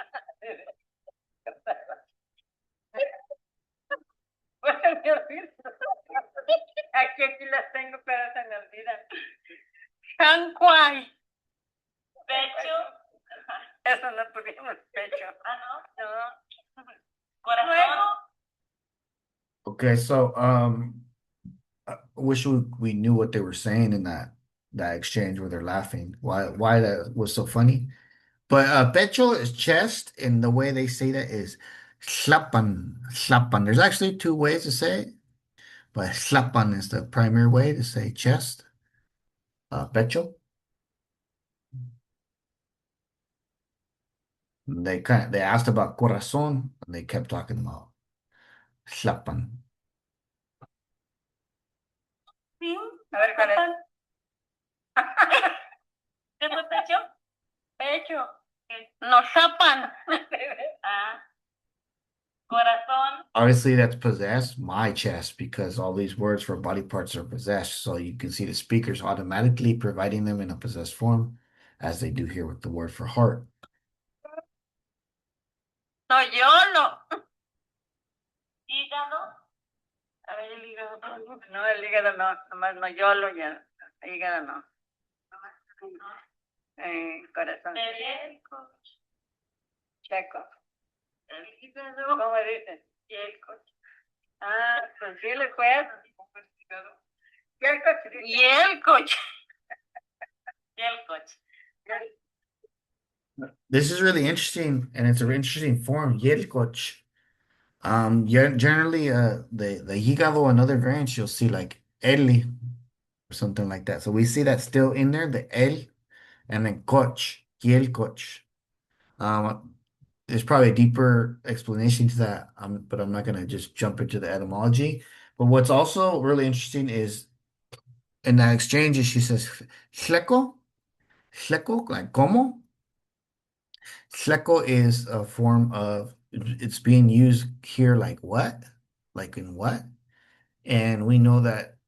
S3: Aquí las tengo, pero se me olvidan. Sanquay.
S4: Pecho.
S3: Eso no pusimos pecho.
S4: Ah, no.
S3: No.
S4: Corazón.
S1: Okay, so I wish we knew what they were saying in that exchange where they're laughing. Why that was so funny. But pecho is chest, and the way they say that is hlapan. There's actually two ways to say it, but hlapan is the primary way to say chest. Pecho. They asked about corazón, and they kept talking about hlapan.
S4: Sí.
S3: A ver, ¿cuál es?
S4: ¿Qué fue pecho?
S3: Pecho. Nos zapan.
S4: Ah. Corazón.
S1: Obviously, that's possessed, my chest, because all these words for body parts are possessed. So you can see the speakers automatically providing them in a possessed form, as they do here with the word for heart.
S3: No, yo no.
S4: Hígado.
S3: A ver, el hígado. No, el hígado no. Nomás no, yo lo ya. El hígado no. Corazón.
S4: Cerebro.
S3: Checo.
S4: El hígado.
S3: ¿Cómo dices?
S4: Y el coche.
S3: Ah, pues sí, le fue. Y el coche.
S4: Y el coche.
S1: This is really interesting, and it's an interesting form, 𝐜𝐿𝐼𝐿. Generally, the hígado and other variants, you'll see like 𝐿 or something like that. So we see that still in there, the 𝐿, and then 𝐽, 𝐜𝐿𝐽. There's probably a deeper explanation to that, but I'm not going to just jump into the etymology. But what's also really interesting is in that exchange, she says, 𝐿𝐿𝐽, like como. 𝐿𝐿𝐽 is a form of, it's being used here like what? Like in what? And we know that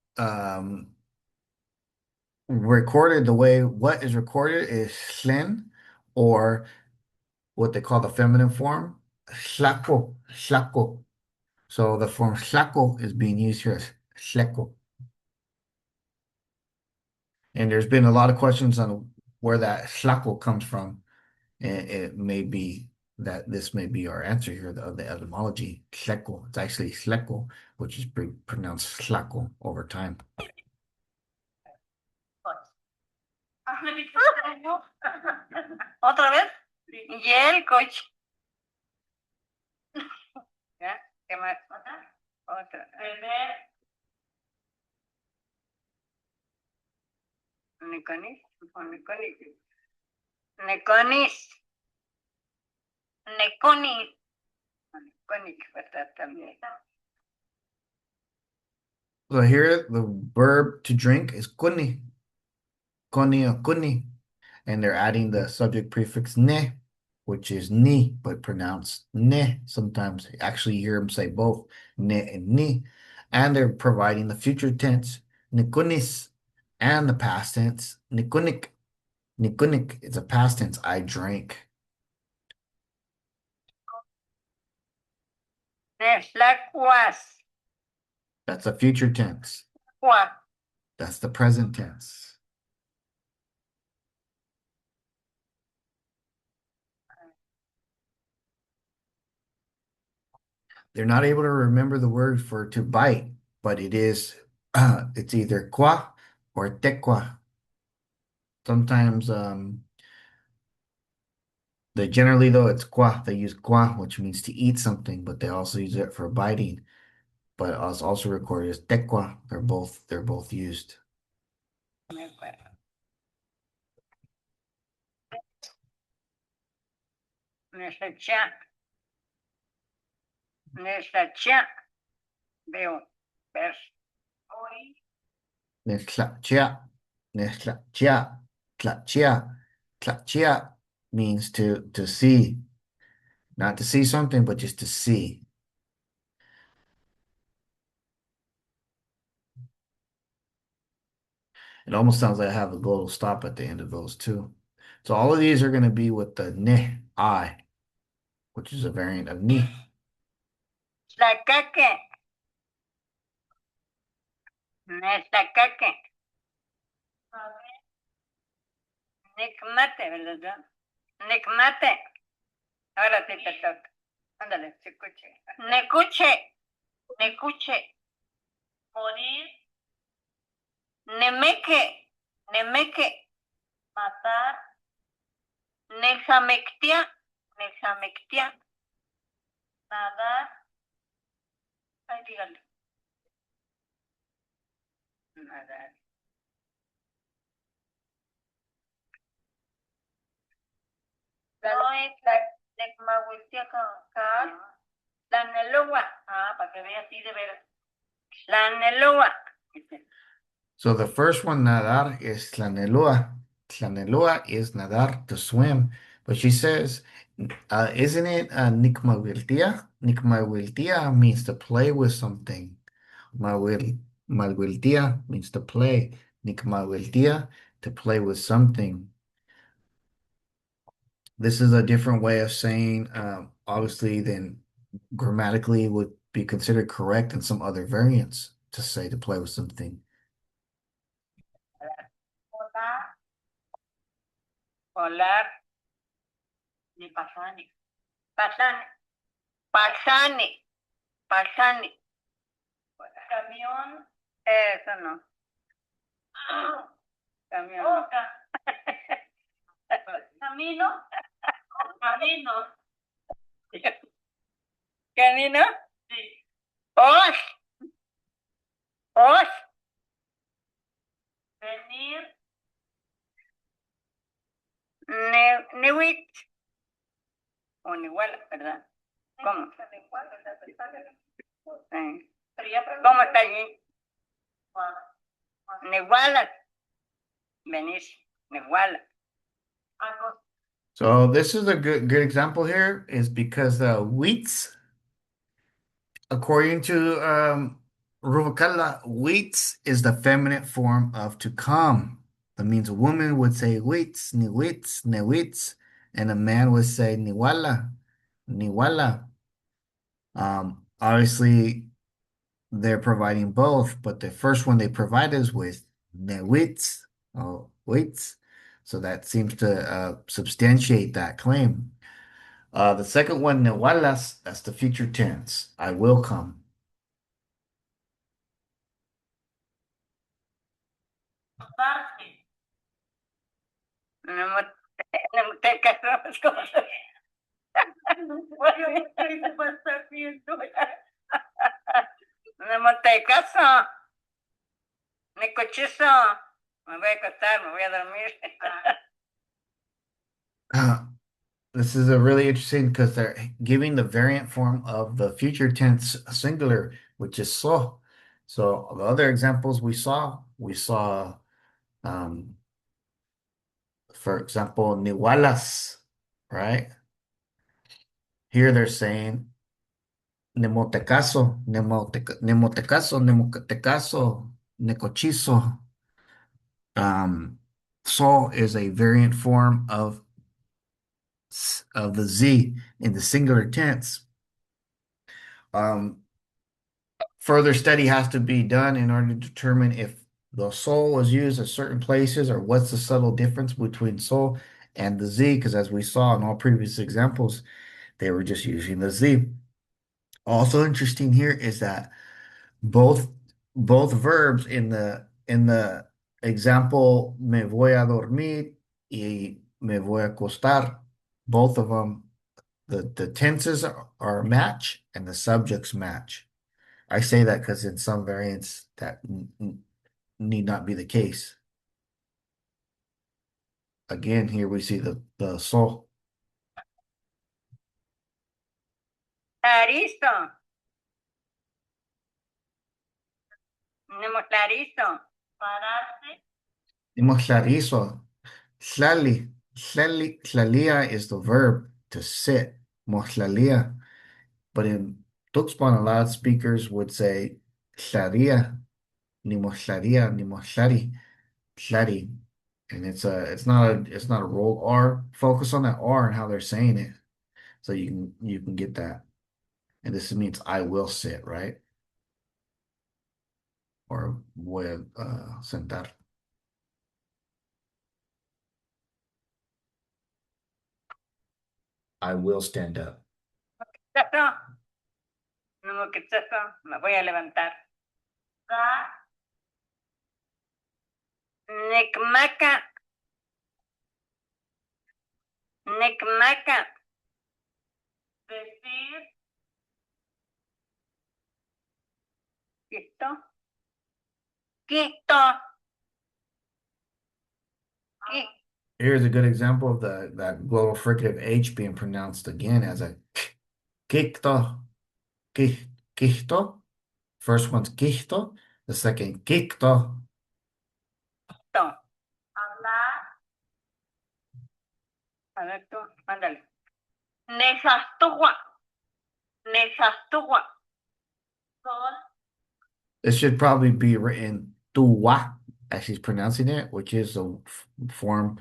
S1: recorded, the way what is recorded is ♪ or what they call the feminine form, ♪ So the form ♪ is being used here as ♪. And there's been a lot of questions on where that ♪ comes from. And it may be that this may be our answer here of the etymology. ♪. It's actually ♪, which is pronounced ♪ over time.
S3: ¿Otra vez? Y el coche. ¿Ya? ¿Qué más? Otra. Neconis. Neconic, ¿verdad? También.
S1: So here the verb to drink is kuni. Kuni or kuni. and they're adding the subject prefix ne, which is ni, but pronounced ne. Sometimes actually you hear them say both ne and ni. And they're providing the future tense, nikunis, and the past tense, nikunik. Nikunik is a past tense, I drank.
S3: Neslacuas.
S1: That's a future tense.
S3: Cua.
S1: That's the present tense. They're not able to remember the word for to bite, but it is, it's either qua or tequa. Sometimes, they generally though it's qua. They use qua, which means to eat something, but they also use it for biting. But it's also recorded as tequa. They're both used.
S3: Me acuerdo. Neslacha. Neslacha. Veo. Ver.
S1: Neslachia, neslachia, tlachia, tlachia means to see, not to see something, but just to see. It almost sounds like I have a glottal stop at the end of those too. So all of these are going to be with the ne, I, which is a variant of ni.
S3: Tlacaque. Neslacaque. Nicmate, ¿verdad? Nicmate. Ahora sí te toca. Ándale, se escuche. Necuche. Necuche.
S4: Morir,
S3: Nemeque. Nemeque.
S4: matar,
S3: Nejamectia. Nejamectia.
S4: nadar,
S3: Ay, dígale. Nadar.
S4: no es la 𝐘𝐞𝐚𝐫.
S3: La neloa.
S4: Para que vea así de veras.
S3: La neloa.
S1: So the first one, nadar, is tlanelua. Tlanelua is nadar, to swim. But she says, isn't it 𝐘𝐞𝐚𝐫? 𝐘𝐞𝐚𝐫 means to play with something. Malhuiltia means to play. 𝐘𝐞𝐚𝐫, to play with something. This is a different way of saying, obviously, than grammatically would be considered correct in some other variants to say to play with something.
S4: Volar,
S3: Volar.
S4: ni pasani.
S3: Pasane. Pasane. Pasane.
S4: Camión,
S3: Eso no. Camión.
S4: boca, camino, camino.
S3: ¿Canino?
S4: Sí.
S3: Os. Os.
S4: Venir,
S3: Niwit. O Nihuala, ¿verdad? ¿Cómo? Sí. ¿Cómo está allí? Nihuala. Venir. Nihuala.
S1: So this is a good example here, is because the wheats, according to Ruvakala, wheats is the feminine form of to come. That means a woman would say wheats, niwits, newits, and a man would say niwala, niwala. Obviously, they're providing both, but the first one they provide us with newits, or wheats. So that seems to substantiate that claim. The second one, newalas, that's the future tense. I will come.
S4: darse,
S3: No te casamos como no te caso. Ni cochizo. Me voy a acostar, me voy a dormir.
S1: This is a really interesting because they're giving the variant form of the future tense singular, which is so. So the other examples we saw For example, Niwalas, right? Here they're saying Nemotecaso, Nemotecaso, Nemotecaso, Necochizo. So is a variant form of the Z in the singular tense. Further study has to be done in order to determine if the soul was used at certain places or what's the subtle difference between soul and the Z, because as we saw in all previous examples, they were just using the Z. Also interesting here is that both both verbs in the example me voy a dormir y me voy a acostar, both of them, the tenses are a match and the subjects match. I say that because in some variants that need not be the case. Again, here we see the so.
S3: Claristo. Tenemos claristo.
S4: Pararse.
S1: Moslarizo. Slalia is the verb to sit. Moslalia. But in Tuxpan, a lot of speakers would say slaria, ni moslaria, ni moslari, slari. And it's not a rolled R. Focus on that R and how they're saying it. So you can get that. And this means I will sit, right? Or voy a sentar. I will stand up.
S3: Quechazo. No, quechazo. Me voy a levantar.
S4: Dar.
S3: Nicmaca. Nicmaca.
S4: Decir.
S3: ¿Listo? Quito.
S1: Here's a good example of that glottal fricative H being pronounced again as a 𝐘𝐞𝐚𝐫, 𝐘𝐞𝐚𝐫. First one's 𝐘𝐞𝐚, the second 𝐘𝐞𝐚.
S4: Hablar.
S3: A ver tú, mándale.
S4: Nesastua. Nesastua. Sol.
S1: It should probably be written tuwa as she's pronouncing it, which is a form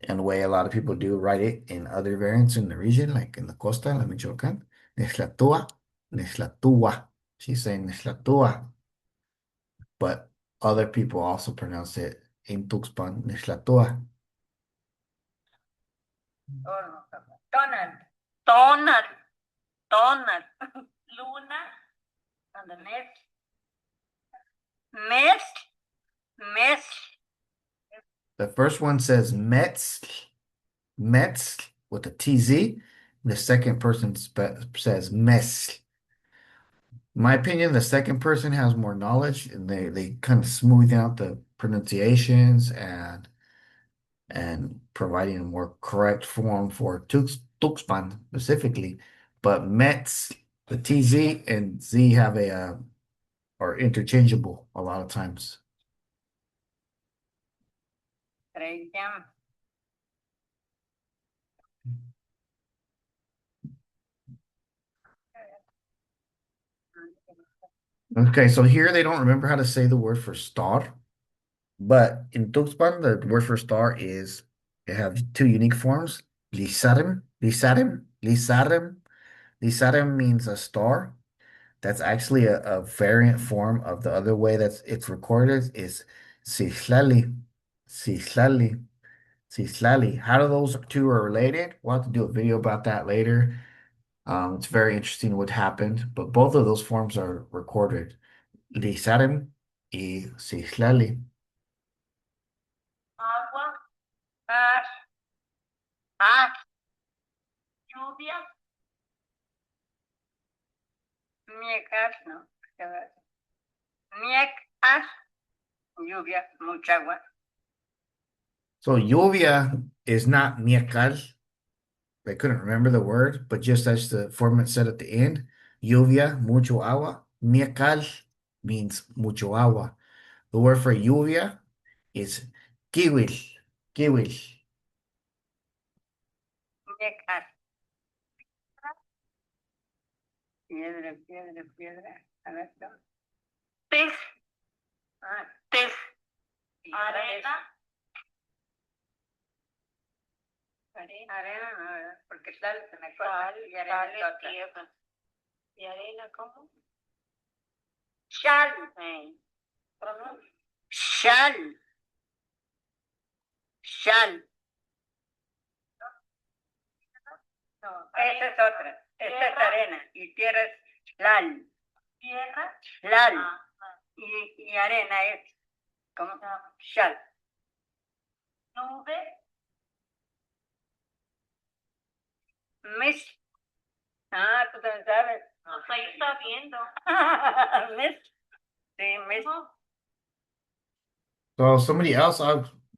S1: and the way a lot of people do write it in other variants in the region, like in the costa, la Michoacán. Neslatua, Neslatua. She's saying Neslatua. But other people also pronounce it in Tuxpan, Neslatua.
S3: Tonal.
S4: Tonal. Tonal. Luna.
S3: And the next. Mes. Mes.
S1: The first one says Metz, Metz with a TZ. The second person says Mes. In my opinion, the second person has more knowledge and they kind of smooth out the pronunciations and providing a more correct form for Tuxpan specifically. But Metz, the TZ and Z have are interchangeable a lot of times.
S3: Treinta.
S1: Okay, so here they don't remember how to say the word for star, but in Tuxpan, the word for star is, they have two unique forms, 𝐿𝐵𝐼𝐴𝐴𝐵, 𝐿𝐵𝐼𝐴𝐴𝐵, 𝐿𝐵𝐼𝐴𝐴𝐵. 𝐿𝐵𝐼𝐴𝐴𝐵 means a star. That's actually a variant form of the other way that it's recorded is 𝐶𝐿𝐴𝐴𝐵, 𝐶𝐿𝐴𝐴𝐵, 𝐶𝐿𝐴𝐵. How do those two are related? We'll have to do a video about that later. It's very interesting what happened, but both of those forms are recorded. 𝐿𝐵𝐼𝐴𝐴𝐵 y 𝐶𝐿𝐴𝐴𝐵.
S4: Agua.
S3: Ar. Ar.
S4: Lluvia.
S3: Miecas, no. Miecas. Lluvia, mucha agua.
S1: So lluvia is not miacal. They couldn't remember the word, but just as the format said at the end, lluvia, mucho agua. Miacal means mucho agua. The word for lluvia is 𝐘𝐞𝐚𝐫, 𝐘𝐞𝐚𝐫.
S3: Muñecas. Piedra, piedra, piedra. A ver, no.
S4: Pez,
S3: Ah,
S4: pez,
S3: piedra es
S4: arena,
S3: arena, no, ¿verdad? Porque sal se me corta
S4: sal,
S3: y arena
S4: sal
S3: es
S4: es
S3: otra.
S4: tierra. ¿Y arena cómo?
S3: Shal.
S4: Pronuncia.
S3: Shal. Shal.
S4: No,
S3: Esa es otra. Esta es
S4: Tierra.
S3: arena y tierra es lal.
S4: tierra,
S3: Lal.
S4: ah,
S3: Y arena es como
S4: no.
S3: shal.
S4: Nube,
S3: Miss. Ah, tú también sabes.
S4: pues ahí está viendo.
S3: Miss. Sí, miss.
S4: ¿Cómo?
S1: So somebody else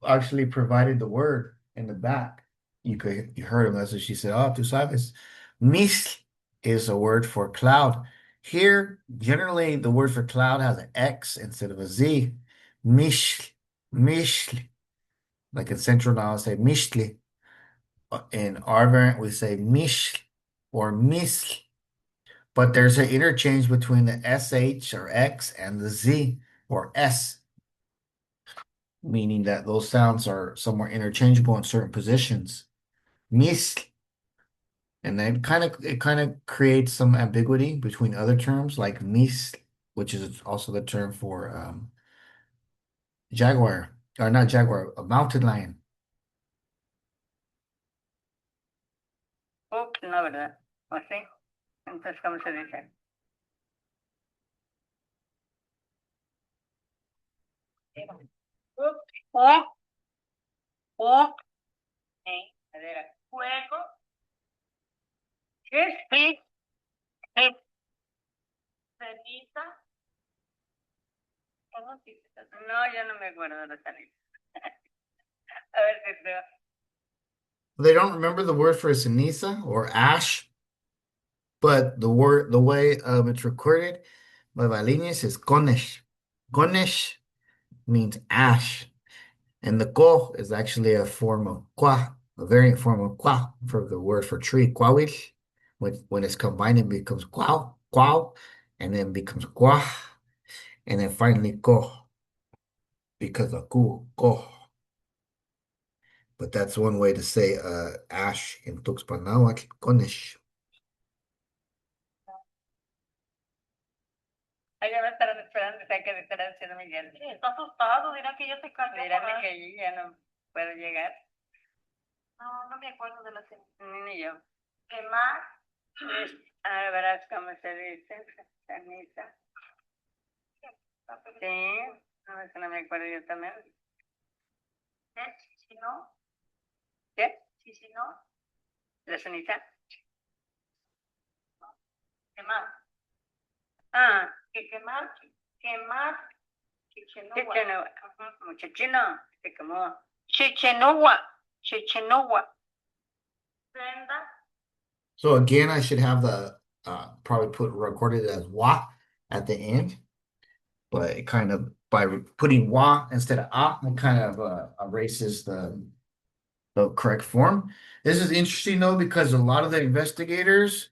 S1: actually provided the word in the back. You heard him. That's what she said. Oh, tú sabes. Mis is a word for cloud. Here, generally, the word for cloud has an X instead of a Z. Mish, mish. Like in Central now, I say mishli. In our variant, we say mish or mis. But there's an interchange between the SH or X and the Z or S, meaning that those sounds are somewhat interchangeable in certain positions. Mis, and then it kind of creates some ambiguity between other terms like mis, which is also the term for jaguar, or not jaguar, a mountain lion.
S3: Ups, no, ¿verdad? ¿O sí? Entonces, ¿cómo se dice?
S4: O, o,
S3: Madera.
S4: fuego,
S3: ¿Qué es?
S4: pez, pez, ceniza. ¿Cómo se dice?
S3: No, yo no me acuerdo de los anillos. A ver si te...
S1: They don't remember the word for ceniza or ash, but the way it's recorded by Balines is conesh. Conesh means ash. And the ko is actually a form of qua, a variant form of qua for the word for tree, 𝐜𝐤𝐜𝐿. When it's combined, it becomes quao, quao, and then becomes qua, and then finally ko, because of ku, ko. But that's one way to say ash in 𝐬𝐴𝐴 Nahuatl, conesh.
S3: Ay, ya me estarán esperando, o sea, que me estarán haciendo Miguel.
S4: Sí, está asustado, dirá que yo te cambié.
S3: Dígame que yo ya no puedo llegar,
S4: No, no me acuerdo de la ceniza.
S3: ni yo.
S4: Quemar,
S3: Ah, verás cómo se dice, ceniza. Sí, no, eso no me acuerdo yo también.
S4: si no,
S3: ¿Qué?
S4: si no,
S3: ¿La ceniza?
S4: quemar.
S3: Ah,
S4: Que quemar, quemar, chichenúa.
S3: Chichenúa. Muchachino, se quemó.
S4: Chichenúa, chichenúa. Senda,
S1: So again, I should have the probably put recorded as wa at the end, but it kind of by putting wa instead of it kind of erases the correct form. This is interesting though because a lot of the investigators,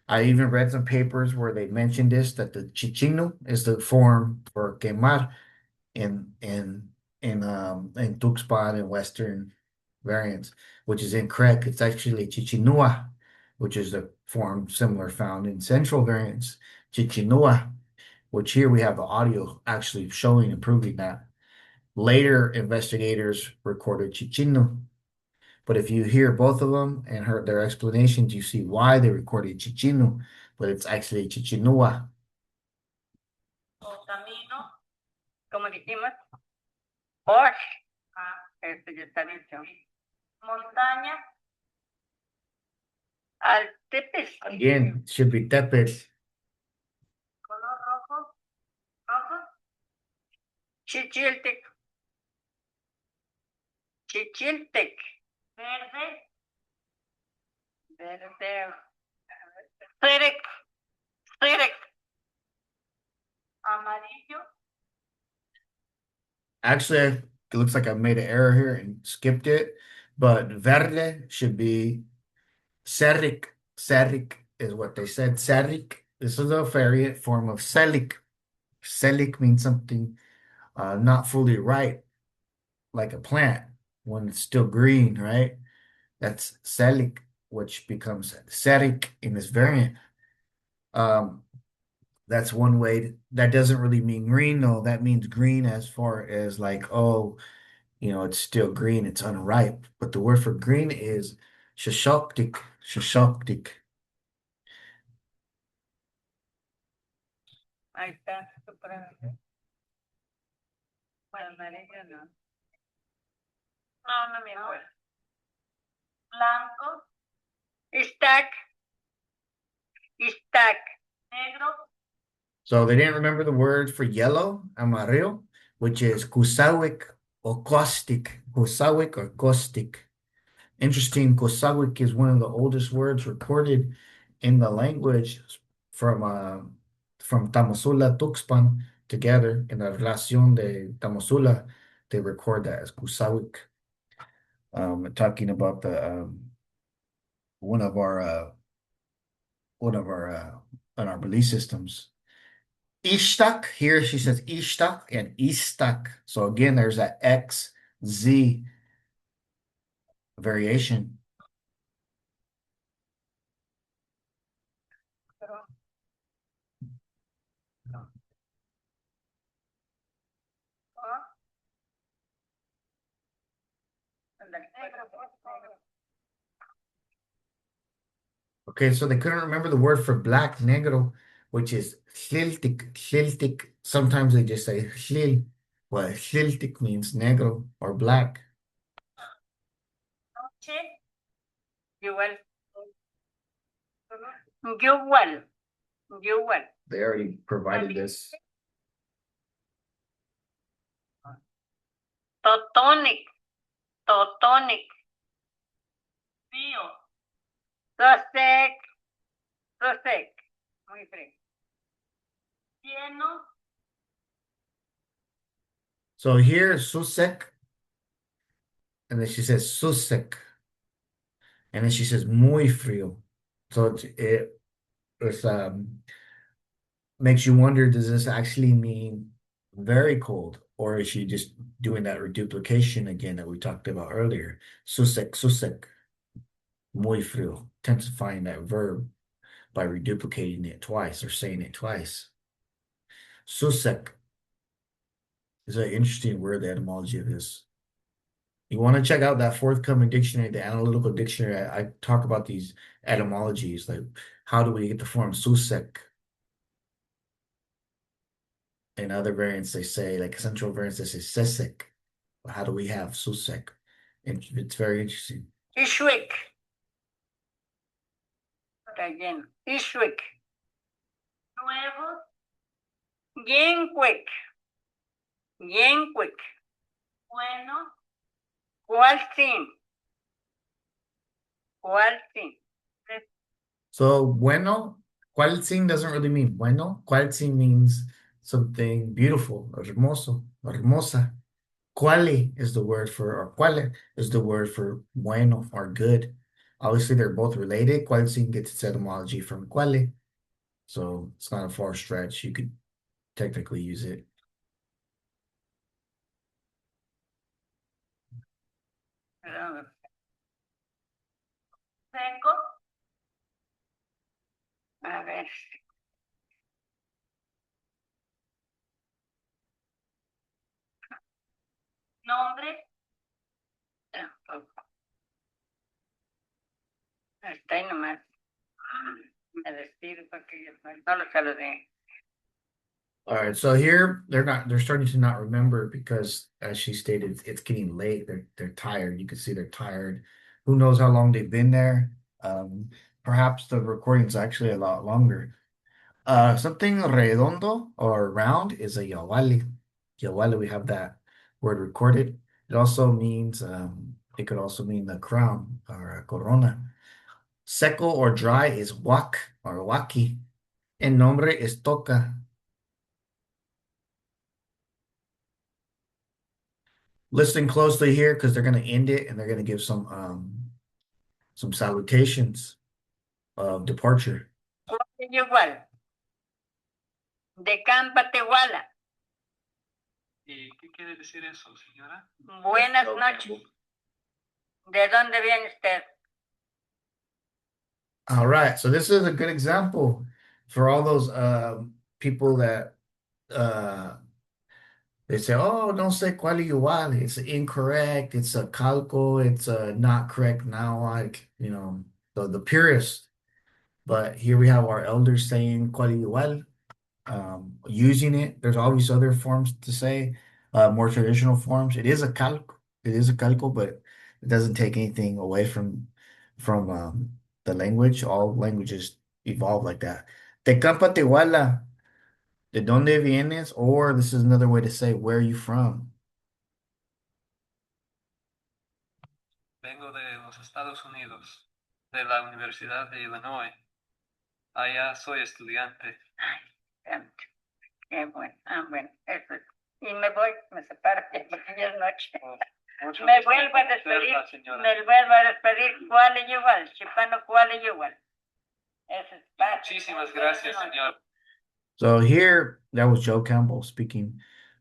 S1: I even read some papers where they mentioned this that the chichino is the form for quemar in Tuxpan and Western variants, which is incorrect. It's actually chichinua, which is the form similar found in Central variants, chichinua, which here we have the audio actually showing and proving that. Later investigators recorded chichino. But if you hear both of them and heard their explanations, you see why they recorded chichino, but it's actually chichinua.
S4: o camino,
S3: Como dijimos, Osh.
S4: ah,
S3: Esto ya está dicho.
S4: montaña,
S3: Altepes.
S1: Again, it should be tepes.
S4: color rojo, rojo,
S3: Chichiltec. Chichiltec.
S4: verde,
S3: Verde.
S4: cerec, cerec, amarillo,
S1: Actually, it looks like I made an error here and skipped it, but verde should be 𝐷𝐷𝐷 is what they said. 𝐷𝐷𝐷. This is a variant form of 𝐠𝐫𝐷. 𝐠𝐫𝐷 means something not fully ripe, like a plant when it's still green, right? That's 𝐠𝐫𝐷, which becomes 𝐷𝐷𝐷 in this variant. That's one way. That doesn't really mean green, though. That means green as far as like, oh, it's still green, it's unripe. But the word for green is 𝐸𝐸𝐸𝐷𝐷, 𝐸𝐸𝐸𝐸𝐷𝐷.
S3: Ahí está. Bueno, amarillo no. No, no me acuerdo.
S4: Blanco,
S3: Stack. Stack.
S4: negro,
S1: So they didn't remember the word for yellow, amarillo, which is 𝐘𝐚𝐢𝐳 or caustic. 𝐘𝐚𝐢𝐳 or caustic. Interesting, 𝐘𝐚𝐢𝐳 is one of the oldest words recorded in the language from Tamazula, Tuxpan together in the Relación de Tamazula. They record that as 𝐘𝐚𝐢𝐳. Talking about the one of our in our belief systems. 𝐸𝐴𝐜𝐴, here she says 𝐸𝐴𝐜 and 𝐸𝐴𝐜. So again, there's that XZ variation. Okay, so they couldn't remember the word for black, negro, which is 𝐿𝐴𝐼𝐻. Sometimes they just say 𝐿𝐴𝐼𝐻. Well, 𝐿𝐴𝐼𝐻 means negro or black.
S4: noche,
S3: Igual. Igual. Igual.
S1: They already provided this.
S3: Totonic. Totonic.
S4: frío,
S3: Sosek. Sosek. Muy frío.
S4: lleno,
S1: So here, 𝐶𝐶, and then she says 𝐶𝐶, and then she says muy frío. So it's makes you wonder, does this actually mean very cold, or is she just doing that reduplication again that we talked about earlier? 𝐶𝐶, 𝐶𝐶, muy frío, intensifying that verb by reduplicating it twice or saying it twice. 𝐶𝐶 is an interesting word, the etymology of this. You want to check out that forthcoming dictionary, the analytical dictionary. I talk about these etymologies, like how do we get the form 𝐶𝐶? In other variants, they say, like central variants, they say 𝐶𝐶. But how do we have 𝐶𝐶? And it's very interesting.
S3: Ishwick. Again. Ishwick.
S4: nuevo,
S3: Yenquick. Yenquick.
S4: bueno,
S3: Cualcin. Cualcin.
S1: So, bueno, 𝐜𝐴𝐜𝐿 doesn't really mean bueno. 𝐜𝐴𝐿 means something beautiful, hermoso, hermosa. 𝐜𝐴𝐿 is the word for, or 𝐜𝐴𝐿 is the word for bueno or good. Obviously, they're both related. 𝐜𝐴𝐿 gets its etymology from 𝐜𝐴𝐿. So it's not a far stretch. You could technically use it.
S4: seco,
S3: A ver.
S4: nombre,
S3: Tampoco. Hasta ahí nomás. Me despido porque no lo saludé.
S1: All right, so here they're starting to not remember because, as she stated, it's getting late. They're tired. You can see they're tired. Who knows how long they've been there? Perhaps the recording's actually a lot longer. Something redondo or round is a 𝐽𝐽𝐽𝐽. 𝐽𝐽𝐽𝐽, we have that word recorded. It also means it could also mean the crown or a corona. Seco or dry is 𝐴𝐜𝐴 or 𝐜𝐴𝐴. And nombre is 𝐴𝐸𝐴. Listen closely here because they're going to end it and they're going to give some some salutations of departure.
S3: Igual. Decámpate, iguala.
S2: ¿Y qué quiere decir eso, señora?
S3: Buenas noches. ¿De dónde viene usted?
S1: All right, so this is a good example for all those people that they say, oh, don't say 𝐘𝐞𝐚𝐫, it's incorrect, it's a calco, it's not correct now, like, the purist. But here we have our elders saying 𝐘𝐞𝐚𝐫, using it. There's always other forms to say, more traditional forms. It is a calco, but it doesn't take anything away from the language. All languages evolve like that. Tecámpate iguala, ¿de dónde vienes? Or this is another way to say, where are you from?
S2: Vengo de los Estados Unidos, de la Universidad de Illinois. Allá soy estudiante.
S3: Qué bueno. Bueno, eso es. Y me voy, me separo, porque ya es noche. Me vuelvo a despedir, ¿cuál es igual? Chipano, ¿cuál es igual? Eso es parte.
S2: Muchísimas gracias, señor.
S1: So here, that was Joe Campbell speaking.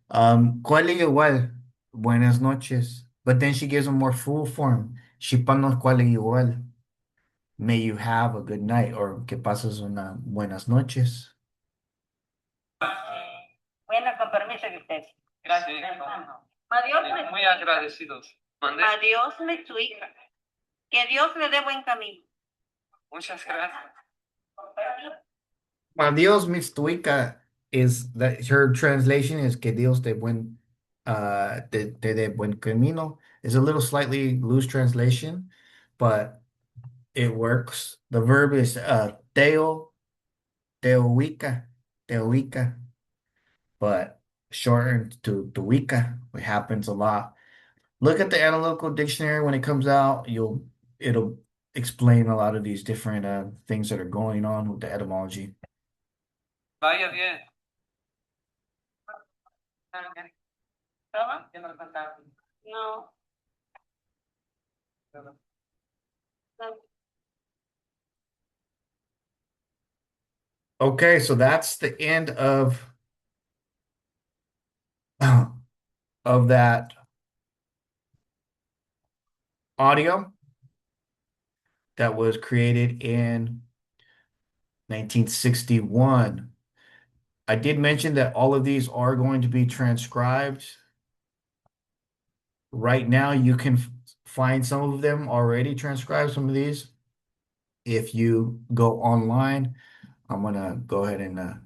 S1: ¿Cuál es igual? Buenas noches. But then she gives a more full form. Shipano, ¿cuál es igual? May you have a good night, or que pases una buenas noches.
S3: Bueno, con permiso de usted.
S2: Gracias.
S4: Adiós,
S2: Muy agradecidos. ¿Mande?
S4: adiós, 𝐿𝐿𝐿𝐿. Que Dios le dé buen camino.
S2: Muchas gracias.
S1: Adiós, 𝐿𝐿𝐿 is that her translation is que Dios te dé buen camino. It's a little slightly loose translation, but it works. The verb is te ubica, but shortened to tuica. It happens a lot. Look at the analytical dictionary when it comes out. It'll explain a lot of these different things that are going on with the etymology.
S2: Vaya bien.
S4: ¿Todo? No.
S1: Okay, so that's the end of that audio that was created in 1961. I did mention that all of these are going to be transcribed. Right now, you can find some of them already transcribed, some of these. If you go online, I'm gonna go ahead and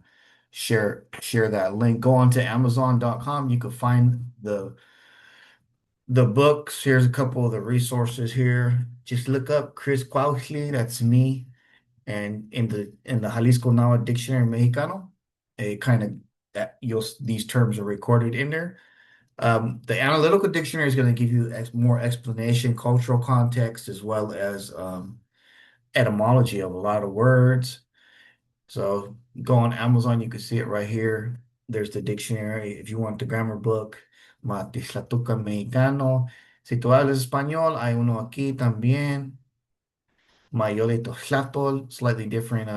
S1: share that link. Go on to Amazon.com. You can find the books. Here's a couple of the resources here. Just look up Chris Cuauhtli, that's me, and in the Jalisco Nahuatl Dictionary Mexicano, it kind of these terms are recorded in there. The analytical dictionary is going to give you more explanation, cultural context, as well as etymology of a lot of words. So go on Amazon, you can see it right here. There's the dictionary. If you want the grammar book, �𝐷𝐿𝐿𝐿𝐿 Mexicano. Si tú hablas español, hay uno aquí también. 𝐷𝐿𝐿𝐿𝐿, slightly different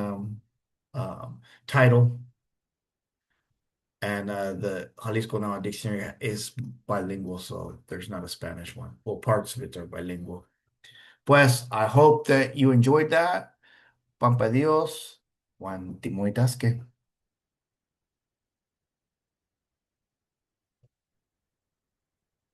S1: title. And the Jalisco Nahuatl Dictionary is bilingual, so there's not a Spanish one. Well, parts of it are bilingual. Pues, I hope that you enjoyed that. Pampa Dios, Juan Timoitasque.